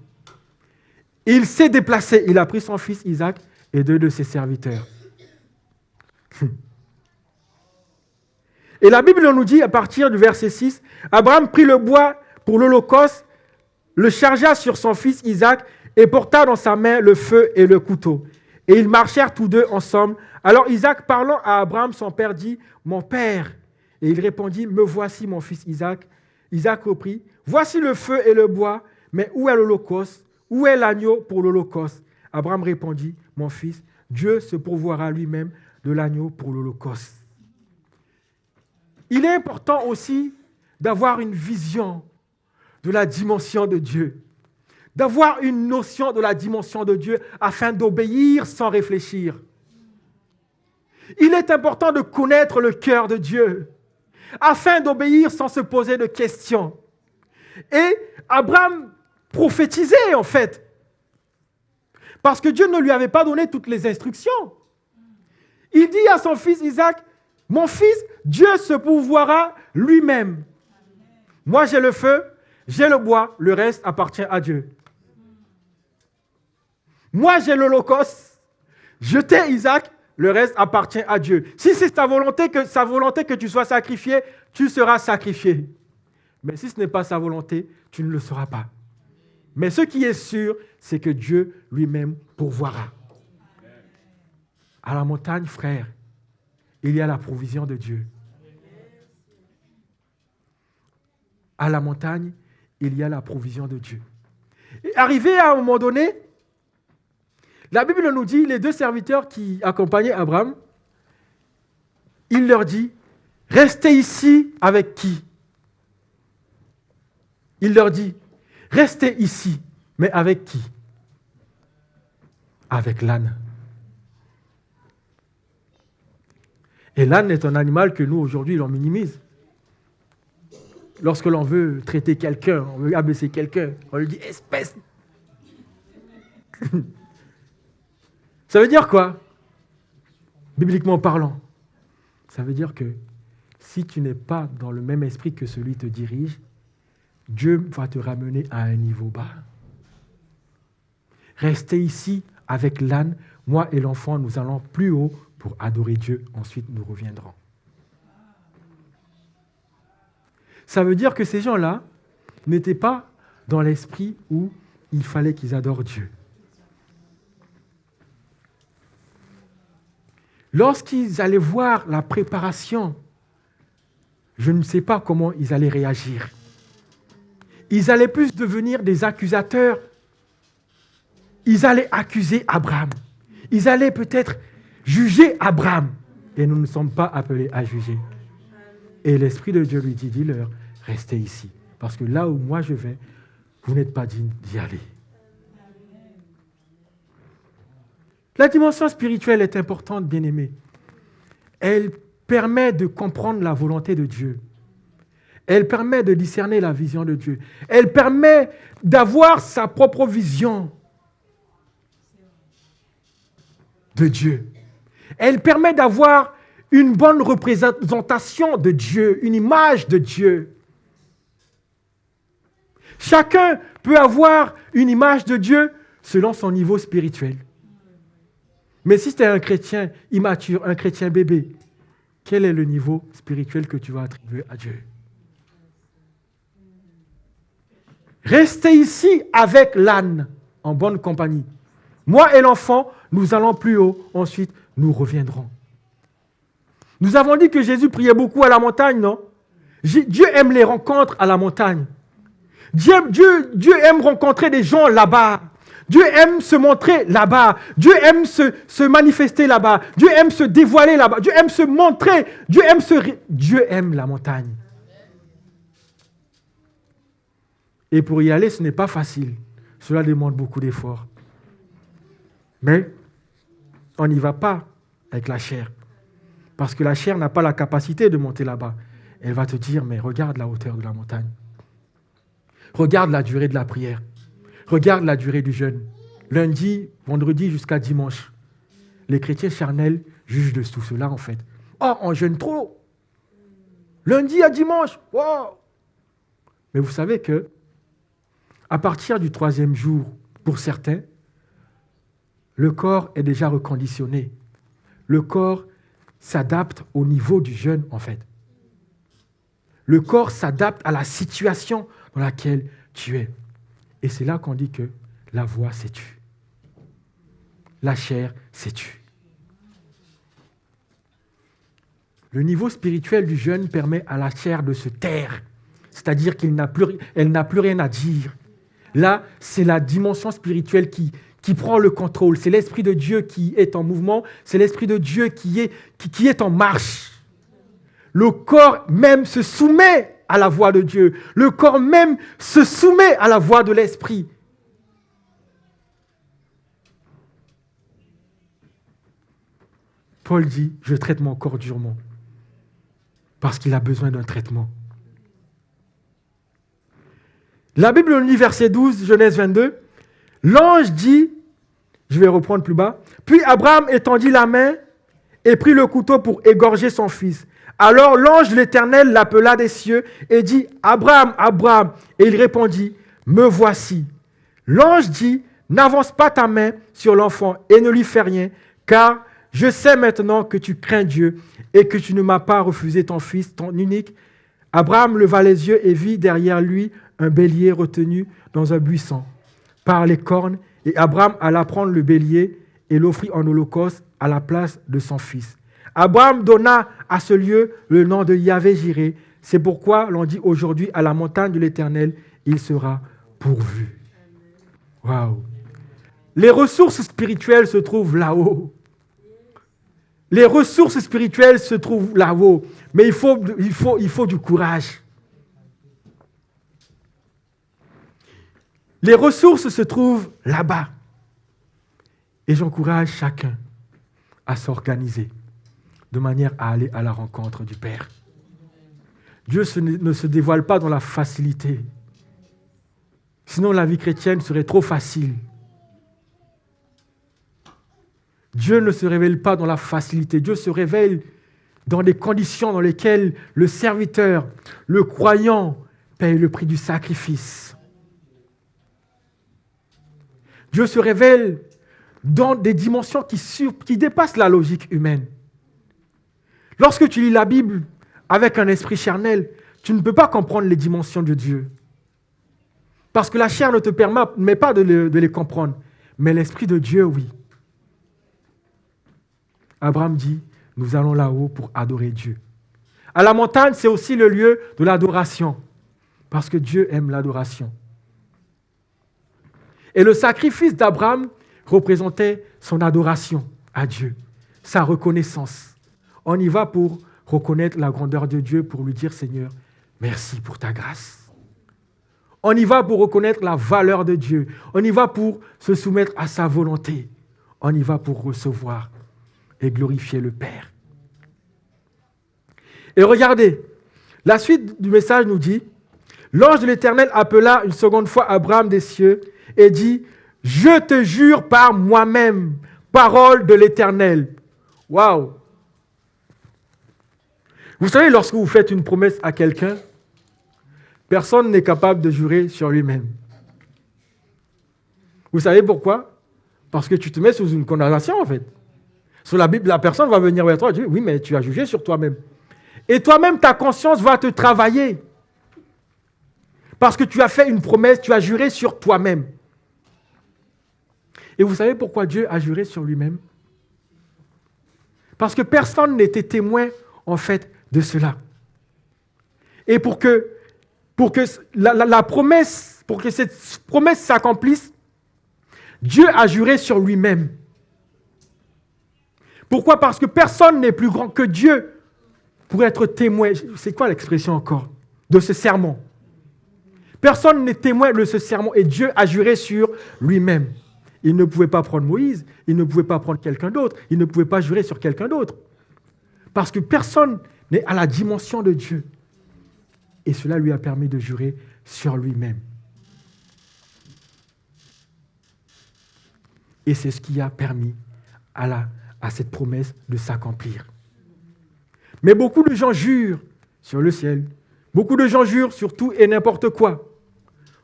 Il s'est déplacé, il a pris son fils Isaac et 2 de ses serviteurs. Et la Bible nous dit, à partir du verset 6, Abraham prit le bois pour l'holocauste le chargea sur son fils Isaac et porta dans sa main le feu et le couteau. Et ils marchèrent tous deux ensemble. Alors Isaac, parlant à Abraham, son père, dit, « Mon père !» Et il répondit, « Me voici, mon fils Isaac. » Isaac reprit, « Voici le feu et le bois, mais où est l'holocauste? Où est l'agneau pour l'holocauste ?» Abraham répondit, « Mon fils, Dieu se pourvoira lui-même de l'agneau pour l'holocauste. » Il est important aussi d'avoir une vision de la dimension de Dieu, d'avoir une notion de la dimension de Dieu afin d'obéir sans réfléchir. Il est important de connaître le cœur de Dieu afin d'obéir sans se poser de questions. Et Abraham prophétisait en fait, parce que Dieu ne lui avait pas donné toutes les instructions. Il dit à son fils Isaac, « Mon fils, Dieu se pourvoira lui-même. Moi, j'ai le feu, j'ai le bois, le reste appartient à Dieu. Moi, j'ai l'holocauste, je t'ai Isaac, le reste appartient à Dieu. Si c'est sa volonté que tu sois sacrifié, tu seras sacrifié. Mais si ce n'est pas sa volonté, tu ne le seras pas. Mais ce qui est sûr, c'est que Dieu lui-même pourvoira. À la montagne, frère, il y a la provision de Dieu. À la montagne, il y a la provision de Dieu. Et arrivé à un moment donné, la Bible nous dit, les deux serviteurs qui accompagnaient Abraham, il leur dit, « Restez ici avec qui ?» Il leur dit, « Restez ici, mais avec qui ?» Avec l'âne. Et l'âne est un animal que nous, aujourd'hui, l'on minimise. Lorsque l'on veut traiter quelqu'un, on veut abaisser quelqu'un, on lui dit « espèce ». Ça veut dire quoi? Bibliquement parlant, ça veut dire que si tu n'es pas dans le même esprit que celui qui te dirige, Dieu va te ramener à un niveau bas. Restez ici avec l'âne, moi et l'enfant, nous allons plus haut pour adorer Dieu, ensuite nous reviendrons. Ça veut dire que ces gens-là n'étaient pas dans l'esprit où il fallait qu'ils adorent Dieu. Lorsqu'ils allaient voir la préparation, je ne sais pas comment ils allaient réagir. Ils allaient plus devenir des accusateurs. Ils allaient accuser Abraham. Ils allaient peut-être juger Abraham. Et nous ne sommes pas appelés à juger. Et l'Esprit de Dieu lui dit, dis-leur, restez ici. Parce que là où moi je vais, vous n'êtes pas dignes d'y aller. La dimension spirituelle est importante, bien-aimés. Elle permet de comprendre la volonté de Dieu. Elle permet de discerner la vision de Dieu. Elle permet d'avoir sa propre vision de Dieu. Elle permet d'avoir une bonne représentation de Dieu, une image de Dieu. Chacun peut avoir une image de Dieu selon son niveau spirituel. Mais si tu es un chrétien immature, un chrétien bébé, quel est le niveau spirituel que tu vas attribuer à Dieu? Restez ici avec l'âne, en bonne compagnie. Moi et l'enfant, nous allons plus haut, ensuite nous reviendrons. Nous avons dit que Jésus priait beaucoup à la montagne, non? Dieu aime les rencontres à la montagne. Dieu aime rencontrer des gens là-bas. Dieu aime se montrer là-bas. Dieu aime se manifester là-bas. Dieu aime se dévoiler là-bas. Dieu aime se montrer. Dieu aime la montagne. Et pour y aller, ce n'est pas facile. Cela demande beaucoup d'efforts. Mais on n'y va pas avec la chair. Parce que la chair n'a pas la capacité de monter là-bas. Elle va te dire, mais regarde la hauteur de la montagne. Regarde la durée de la prière. Regarde la durée du jeûne. Lundi, vendredi jusqu'à dimanche. Les chrétiens charnels jugent de tout cela en fait. Oh, on jeûne trop. Lundi à dimanche. Wow. Mais vous savez que à partir du 3e jour, pour certains, le corps est déjà reconditionné. Le corps s'adapte au niveau du jeûne en fait. Le corps s'adapte à la situation dans laquelle tu es. Et c'est là qu'on dit que la voix s'est tue. La chair s'est tue. Le niveau spirituel du jeûne permet à la chair de se taire, c'est-à-dire qu'elle n'a plus rien à dire. Là, c'est la dimension spirituelle qui prend le contrôle. C'est l'Esprit de Dieu qui est en mouvement, c'est l'Esprit de Dieu qui est en marche. Le corps même se soumet à la voix de Dieu. Le corps même se soumet à la voix de l'Esprit. Paul dit, je traite mon corps durement. Parce qu'il a besoin d'un traitement. La Bible nous dit, verset 12, Genèse 22, l'ange dit, je vais reprendre plus bas, puis Abraham étendit la main et prit le couteau pour égorger son fils. Alors l'ange de l'Éternel l'appela des cieux et dit, Abraham, Abraham. Et il répondit, me voici. L'ange dit, n'avance pas ta main sur l'enfant et ne lui fais rien, car je sais maintenant que tu crains Dieu et que tu ne m'as pas refusé ton fils, ton unique. Abraham leva les yeux et vit derrière lui un bélier retenu dans un buisson par les cornes. Et Abraham alla prendre le bélier et l'offrit en holocauste à la place de son fils. Abraham donna à ce lieu le nom de Yahvé-Jiré. C'est pourquoi l'on dit aujourd'hui à la montagne de l'Éternel, il sera pourvu. Waouh! Les ressources spirituelles se trouvent là-haut. Les ressources spirituelles se trouvent là-haut. Mais il faut du courage. Les ressources se trouvent là-bas. Et j'encourage chacun à s'organiser de manière à aller à la rencontre du Père. Dieu ne se dévoile pas dans la facilité. Sinon, la vie chrétienne serait trop facile. Dieu ne se révèle pas dans la facilité. Dieu se révèle dans des conditions dans lesquelles le serviteur, le croyant, paye le prix du sacrifice. Dieu se révèle dans des dimensions qui dépassent la logique humaine. Lorsque tu lis la Bible avec un esprit charnel, tu ne peux pas comprendre les dimensions de Dieu. Parce que la chair ne te permet pas de les comprendre. Mais l'Esprit de Dieu, oui. Abraham dit, nous allons là-haut pour adorer Dieu. À la montagne, c'est aussi le lieu de l'adoration. Parce que Dieu aime l'adoration. Et le sacrifice d'Abraham représentait son adoration à Dieu, sa reconnaissance. On y va pour reconnaître la grandeur de Dieu, pour lui dire, Seigneur, merci pour ta grâce. On y va pour reconnaître la valeur de Dieu. On y va pour se soumettre à sa volonté. On y va pour recevoir et glorifier le Père. Et regardez, la suite du message nous dit, l'ange de l'Éternel appela une seconde fois Abraham des cieux et dit, je te jure par moi-même, parole de l'Éternel. Waouh! Vous savez, lorsque vous faites une promesse à quelqu'un, personne n'est capable de jurer sur lui-même. Vous savez pourquoi? Parce que tu te mets sous une condamnation, en fait. Sur la Bible, la personne va venir vers toi et dire, oui, mais tu as jugé sur toi-même. Et toi-même, ta conscience va te travailler. Parce que tu as fait une promesse, tu as juré sur toi-même. Et vous savez pourquoi Dieu a juré sur lui-même? Parce que personne n'était témoin, en fait, de cela. Et pour que la promesse, pour que cette promesse s'accomplisse, Dieu a juré sur lui-même. Pourquoi? Parce que personne n'est plus grand que Dieu pour être témoin. C'est quoi l'expression encore? De ce serment. Personne n'est témoin de ce serment et Dieu a juré sur lui-même. Il ne pouvait pas prendre Moïse, il ne pouvait pas prendre quelqu'un d'autre, il ne pouvait pas jurer sur quelqu'un d'autre. Parce que personne n'est à la dimension de Dieu. Et cela lui a permis de jurer sur lui-même. Et c'est ce qui a permis à cette promesse de s'accomplir. Mais beaucoup de gens jurent sur le ciel. Beaucoup de gens jurent sur tout et n'importe quoi.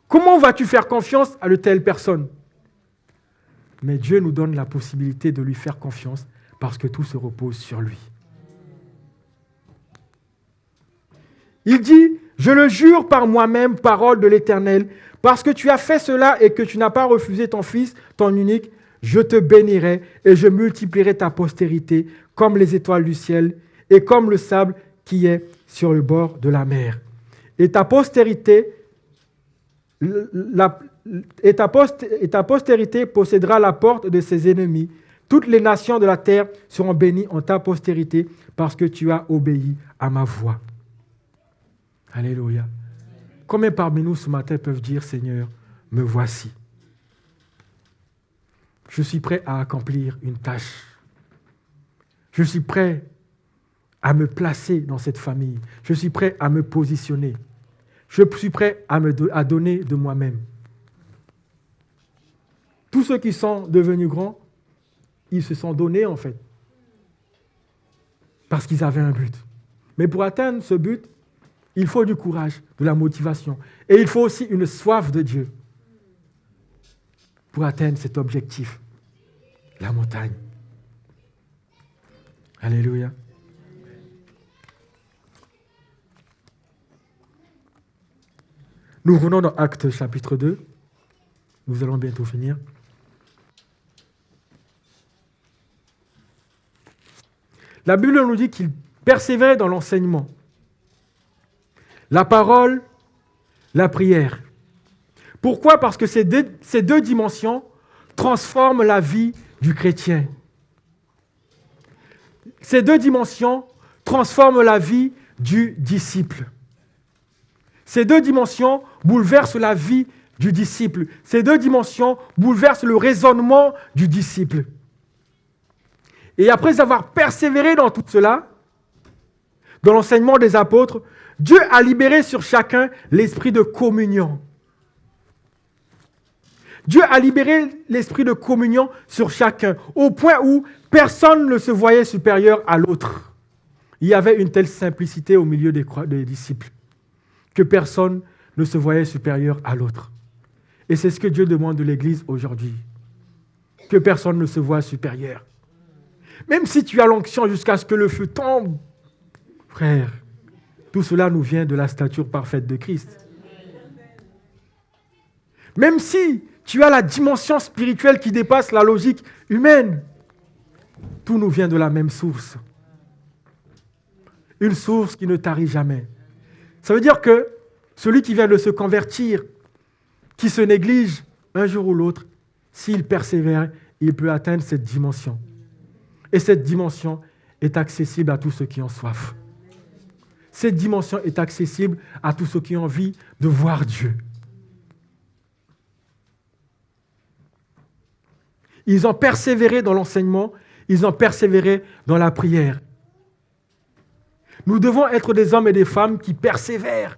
Comment vas-tu faire confiance à de telles personnes? Mais Dieu nous donne la possibilité de lui faire confiance parce que tout se repose sur lui. Il dit, Je le jure par moi-même, parole de l'Éternel, parce que tu as fait cela et que tu n'as pas refusé ton fils, ton unique, je te bénirai et je multiplierai ta postérité comme les étoiles du ciel et comme le sable qui est sur le bord de la mer. Et ta postérité, ta postérité possédera la porte de ses ennemis. Toutes les nations de la terre seront bénies en ta postérité parce que tu as obéi à ma voix. Alléluia. Combien parmi nous ce matin peuvent dire, Seigneur, me voici. Je suis prêt à accomplir une tâche. Je suis prêt à me placer dans cette famille. Je suis prêt à me positionner. Je suis prêt à donner de moi-même. Tous ceux qui sont devenus grands, ils se sont donnés en fait. Parce qu'ils avaient un but. Mais pour atteindre ce but, il faut du courage, de la motivation. Et il faut aussi une soif de Dieu pour atteindre cet objectif. La montagne. Alléluia. Nous revenons dans Actes chapitre 2. Nous allons bientôt finir. La Bible nous dit qu'il persévérait dans l'enseignement, la parole, la prière. Pourquoi ? Parce que ces deux dimensions transforment la vie du chrétien. Ces deux dimensions transforment la vie du disciple. Ces deux dimensions bouleversent la vie du disciple. Ces deux dimensions bouleversent le raisonnement du disciple. Et après avoir persévéré dans tout cela, dans l'enseignement des apôtres, Dieu a libéré sur chacun l'esprit de communion. Dieu a libéré l'esprit de communion sur chacun, au point où personne ne se voyait supérieur à l'autre. Il y avait une telle simplicité au milieu des disciples, que personne ne se voyait supérieur à l'autre. Et c'est ce que Dieu demande de l'Église aujourd'hui, que personne ne se voie supérieur. Même si tu as l'onction jusqu'à ce que le feu tombe, frère, tout cela nous vient de la stature parfaite de Christ. Même si tu as la dimension spirituelle qui dépasse la logique humaine, tout nous vient de la même source. Une source qui ne tarit jamais. Ça veut dire que celui qui vient de se convertir, qui se néglige un jour ou l'autre, s'il persévère, il peut atteindre cette dimension. Et cette dimension est accessible à tous ceux qui ont soif. Cette dimension est accessible à tous ceux qui ont envie de voir Dieu. Ils ont persévéré dans l'enseignement, ils ont persévéré dans la prière. Nous devons être des hommes et des femmes qui persévèrent.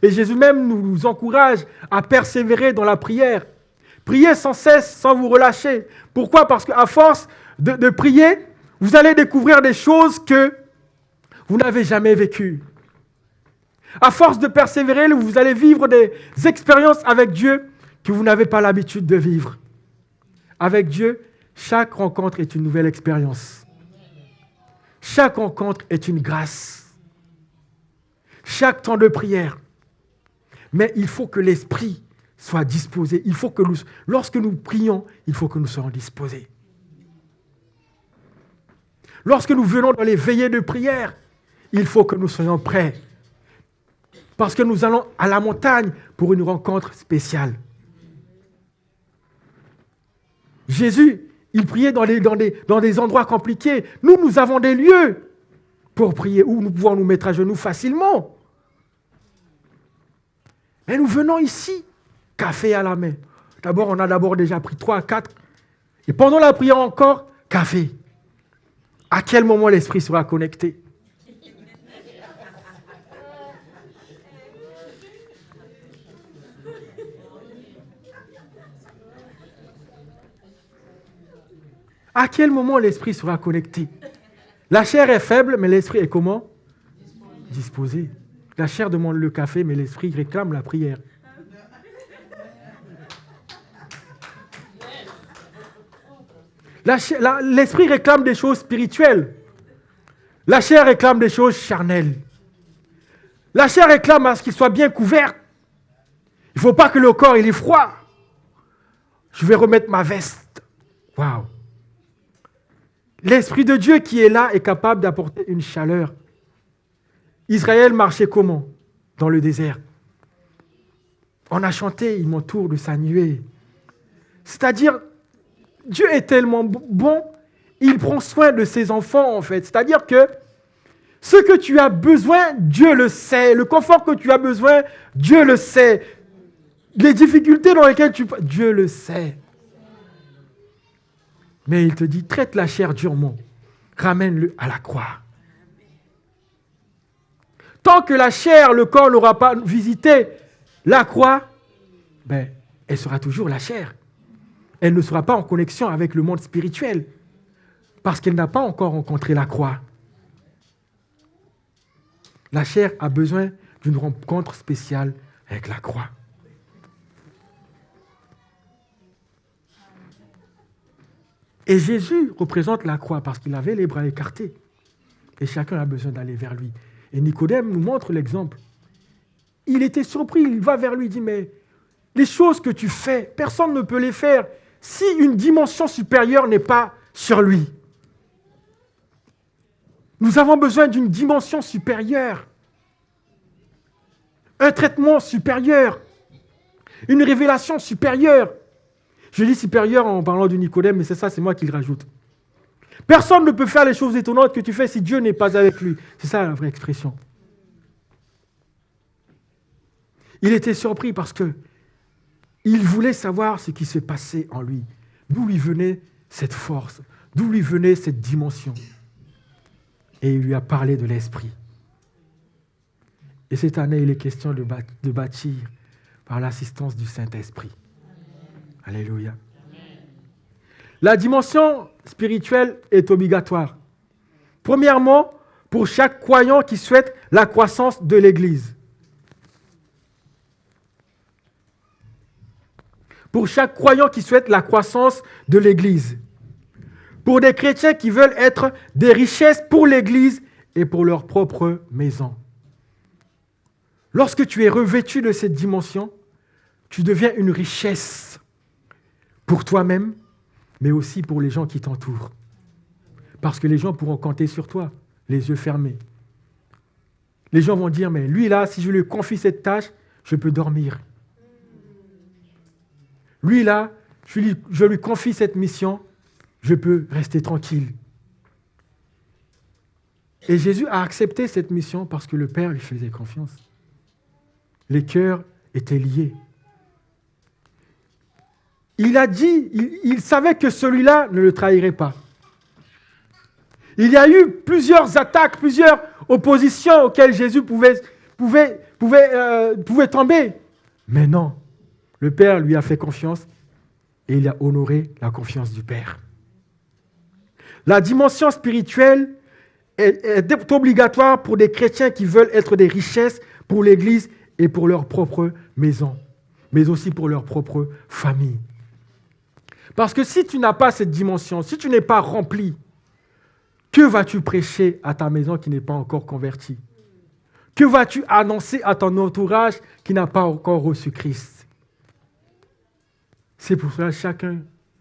Et Jésus même nous encourage à persévérer dans la prière. Priez sans cesse, sans vous relâcher. Pourquoi ? Parce qu'à force de prier, vous allez découvrir des choses que vous n'avez jamais vécues. À force de persévérer, vous allez vivre des expériences avec Dieu que vous n'avez pas l'habitude de vivre. Avec Dieu, chaque rencontre est une nouvelle expérience. Chaque rencontre est une grâce. Chaque temps de prière. Mais il faut que l'esprit soit disposé. Il faut que lorsque nous prions, il faut que nous soyons disposés. Lorsque nous venons dans les veillées de prière, il faut que nous soyons prêts. Parce que nous allons à la montagne pour une rencontre spéciale. Jésus, il priait dans des endroits compliqués. Nous avons des lieux pour prier où nous pouvons nous mettre à genoux facilement. Mais nous venons ici, café à la main. On a déjà pris 3 à 4. Et pendant la prière encore, café. À quel moment l'esprit sera connecté ? À quel moment l'esprit sera connecté ? La chair est faible, mais l'esprit est comment ? Disposé. La chair demande le café, mais l'esprit réclame la prière. L'esprit réclame des choses spirituelles. La chair réclame des choses charnelles. La chair réclame à ce qu'il soit bien couvert. Il ne faut pas que le corps il ait froid. Je vais remettre ma veste. Waouh! L'Esprit de Dieu qui est là est capable d'apporter une chaleur. Israël marchait comment? Dans le désert. On a chanté, il m'entoure de sa nuée. C'est-à-dire, Dieu est tellement bon, il prend soin de ses enfants en fait. C'est-à-dire que ce que tu as besoin, Dieu le sait. Le confort que tu as besoin, Dieu le sait. Les difficultés dans lesquelles Dieu le sait. Mais il te dit, traite la chair durement. Ramène-le à la croix. Tant que la chair, le corps n'aura pas visité la croix, elle sera toujours la chair. Elle ne sera pas en connexion avec le monde spirituel. Parce qu'elle n'a pas encore rencontré la croix. La chair a besoin d'une rencontre spéciale avec la croix. Et Jésus représente la croix parce qu'il avait les bras écartés. Et chacun a besoin d'aller vers lui. Et Nicodème nous montre l'exemple. Il était surpris, il va vers lui, il dit, mais les choses que tu fais, personne ne peut les faire si une dimension supérieure n'est pas sur lui. Nous avons besoin d'une dimension supérieure, un traitement supérieur, une révélation supérieure. Je dis supérieur en parlant de Nicodème, mais c'est moi qui le rajoute. Personne ne peut faire les choses étonnantes que tu fais si Dieu n'est pas avec lui. C'est ça la vraie expression. Il était surpris parce que il voulait savoir ce qui se passait en lui. D'où lui venait cette force, d'où lui venait cette dimension. Et il lui a parlé de l'Esprit. Et cette année, il est question de bâtir par l'assistance du Saint-Esprit. Alléluia. La dimension spirituelle est obligatoire. Premièrement, pour chaque croyant qui souhaite la croissance de l'Église. Pour chaque croyant qui souhaite la croissance de l'Église. Pour des chrétiens qui veulent être des richesses pour l'Église et pour leur propre maison. Lorsque tu es revêtu de cette dimension, tu deviens une richesse pour toi-même, mais aussi pour les gens qui t'entourent. Parce que les gens pourront compter sur toi, les yeux fermés. Les gens vont dire, mais lui là, si je lui confie cette tâche, je peux dormir. Lui là, je lui confie cette mission, je peux rester tranquille. Et Jésus a accepté cette mission parce que le Père lui faisait confiance. Les cœurs étaient liés. Il a dit, il savait que celui-là ne le trahirait pas. Il y a eu plusieurs attaques, plusieurs oppositions auxquelles Jésus pouvait tomber. Mais non, le Père lui a fait confiance et il a honoré la confiance du Père. La dimension spirituelle est obligatoire pour des chrétiens qui veulent être des richesses pour l'Église et pour leur propre maison, mais aussi pour leur propre famille. Parce que si tu n'as pas cette dimension, si tu n'es pas rempli, que vas-tu prêcher à ta maison qui n'est pas encore convertie? Que vas-tu annoncer à ton entourage qui n'a pas encore reçu Christ? C'est pour cela que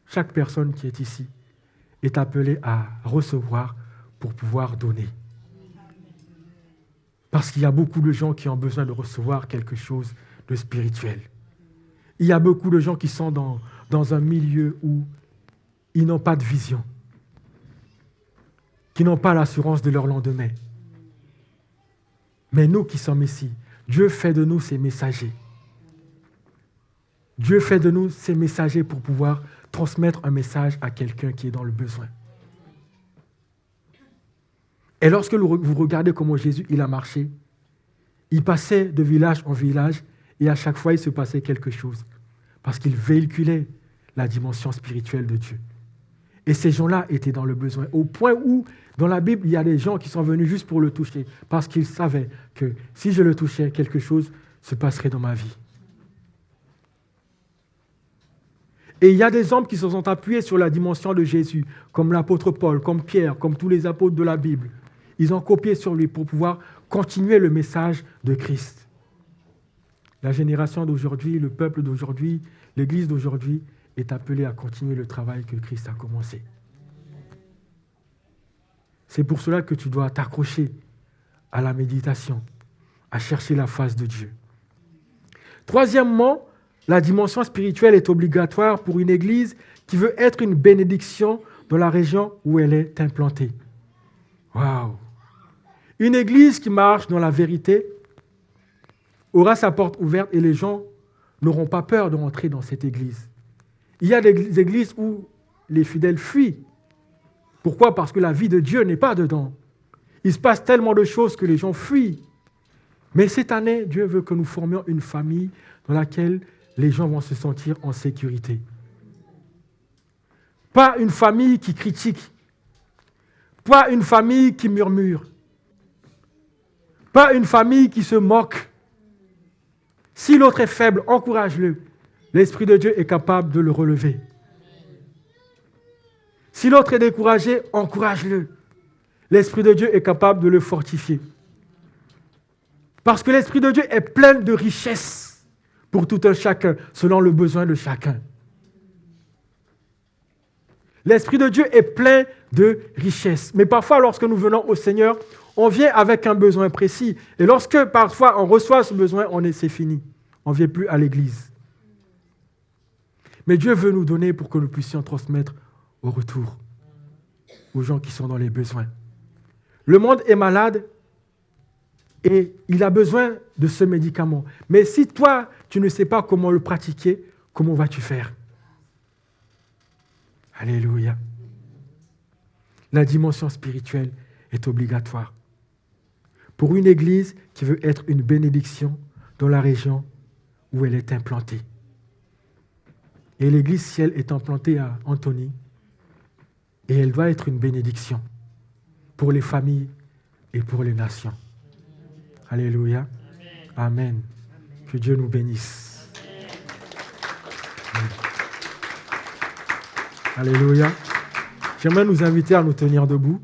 chaque personne qui est ici est appelée à recevoir pour pouvoir donner. Parce qu'il y a beaucoup de gens qui ont besoin de recevoir quelque chose de spirituel. Il y a beaucoup de gens qui sont dans un milieu où ils n'ont pas de vision, qui n'ont pas l'assurance de leur lendemain. Mais nous qui sommes ici, Dieu fait de nous ses messagers. Dieu fait de nous ses messagers pour pouvoir transmettre un message à quelqu'un qui est dans le besoin. Et lorsque vous regardez comment Jésus il a marché, il passait de village en village et à chaque fois il se passait quelque chose parce qu'il véhiculait la dimension spirituelle de Dieu. Et ces gens-là étaient dans le besoin, au point où, dans la Bible, il y a des gens qui sont venus juste pour le toucher, parce qu'ils savaient que si je le touchais, quelque chose se passerait dans ma vie. Et il y a des hommes qui se sont appuyés sur la dimension de Jésus, comme l'apôtre Paul, comme Pierre, comme tous les apôtres de la Bible. Ils ont copié sur lui pour pouvoir continuer le message de Christ. La génération d'aujourd'hui, le peuple d'aujourd'hui, l'Église d'aujourd'hui est appelée à continuer le travail que Christ a commencé. C'est pour cela que tu dois t'accrocher à la méditation, à chercher la face de Dieu. Troisièmement, la dimension spirituelle est obligatoire pour une Église qui veut être une bénédiction dans la région où elle est implantée. Waouh! Une Église qui marche dans la vérité aura sa porte ouverte et les gens n'auront pas peur de rentrer dans cette Église. Il y a des églises où les fidèles fuient. Pourquoi? Parce que la vie de Dieu n'est pas dedans. Il se passe tellement de choses que les gens fuient. Mais cette année, Dieu veut que nous formions une famille dans laquelle les gens vont se sentir en sécurité. Pas une famille qui critique. Pas une famille qui murmure. Pas une famille qui se moque. Si l'autre est faible, encourage-le. L'Esprit de Dieu est capable de le relever. Si l'autre est découragé, encourage-le. L'Esprit de Dieu est capable de le fortifier. Parce que l'Esprit de Dieu est plein de richesses pour tout un chacun, selon le besoin de chacun. L'Esprit de Dieu est plein de richesses. Mais parfois, lorsque nous venons au Seigneur, on vient avec un besoin précis. Et lorsque parfois on reçoit ce besoin, c'est fini. On ne vient plus à l'église. Mais Dieu veut nous donner pour que nous puissions transmettre au retour aux gens qui sont dans les besoins. Le monde est malade et il a besoin de ce médicament. Mais si toi, tu ne sais pas comment le pratiquer, comment vas-tu faire? Alléluia. La dimension spirituelle est obligatoire pour une église qui veut être une bénédiction dans la région où elle est implantée. Et l'église, si elle est implantée à Antony, et elle doit être une bénédiction pour les familles et pour les nations. Alléluia. Amen. Que Dieu nous bénisse. Amen. Alléluia. J'aimerais nous inviter à nous tenir debout.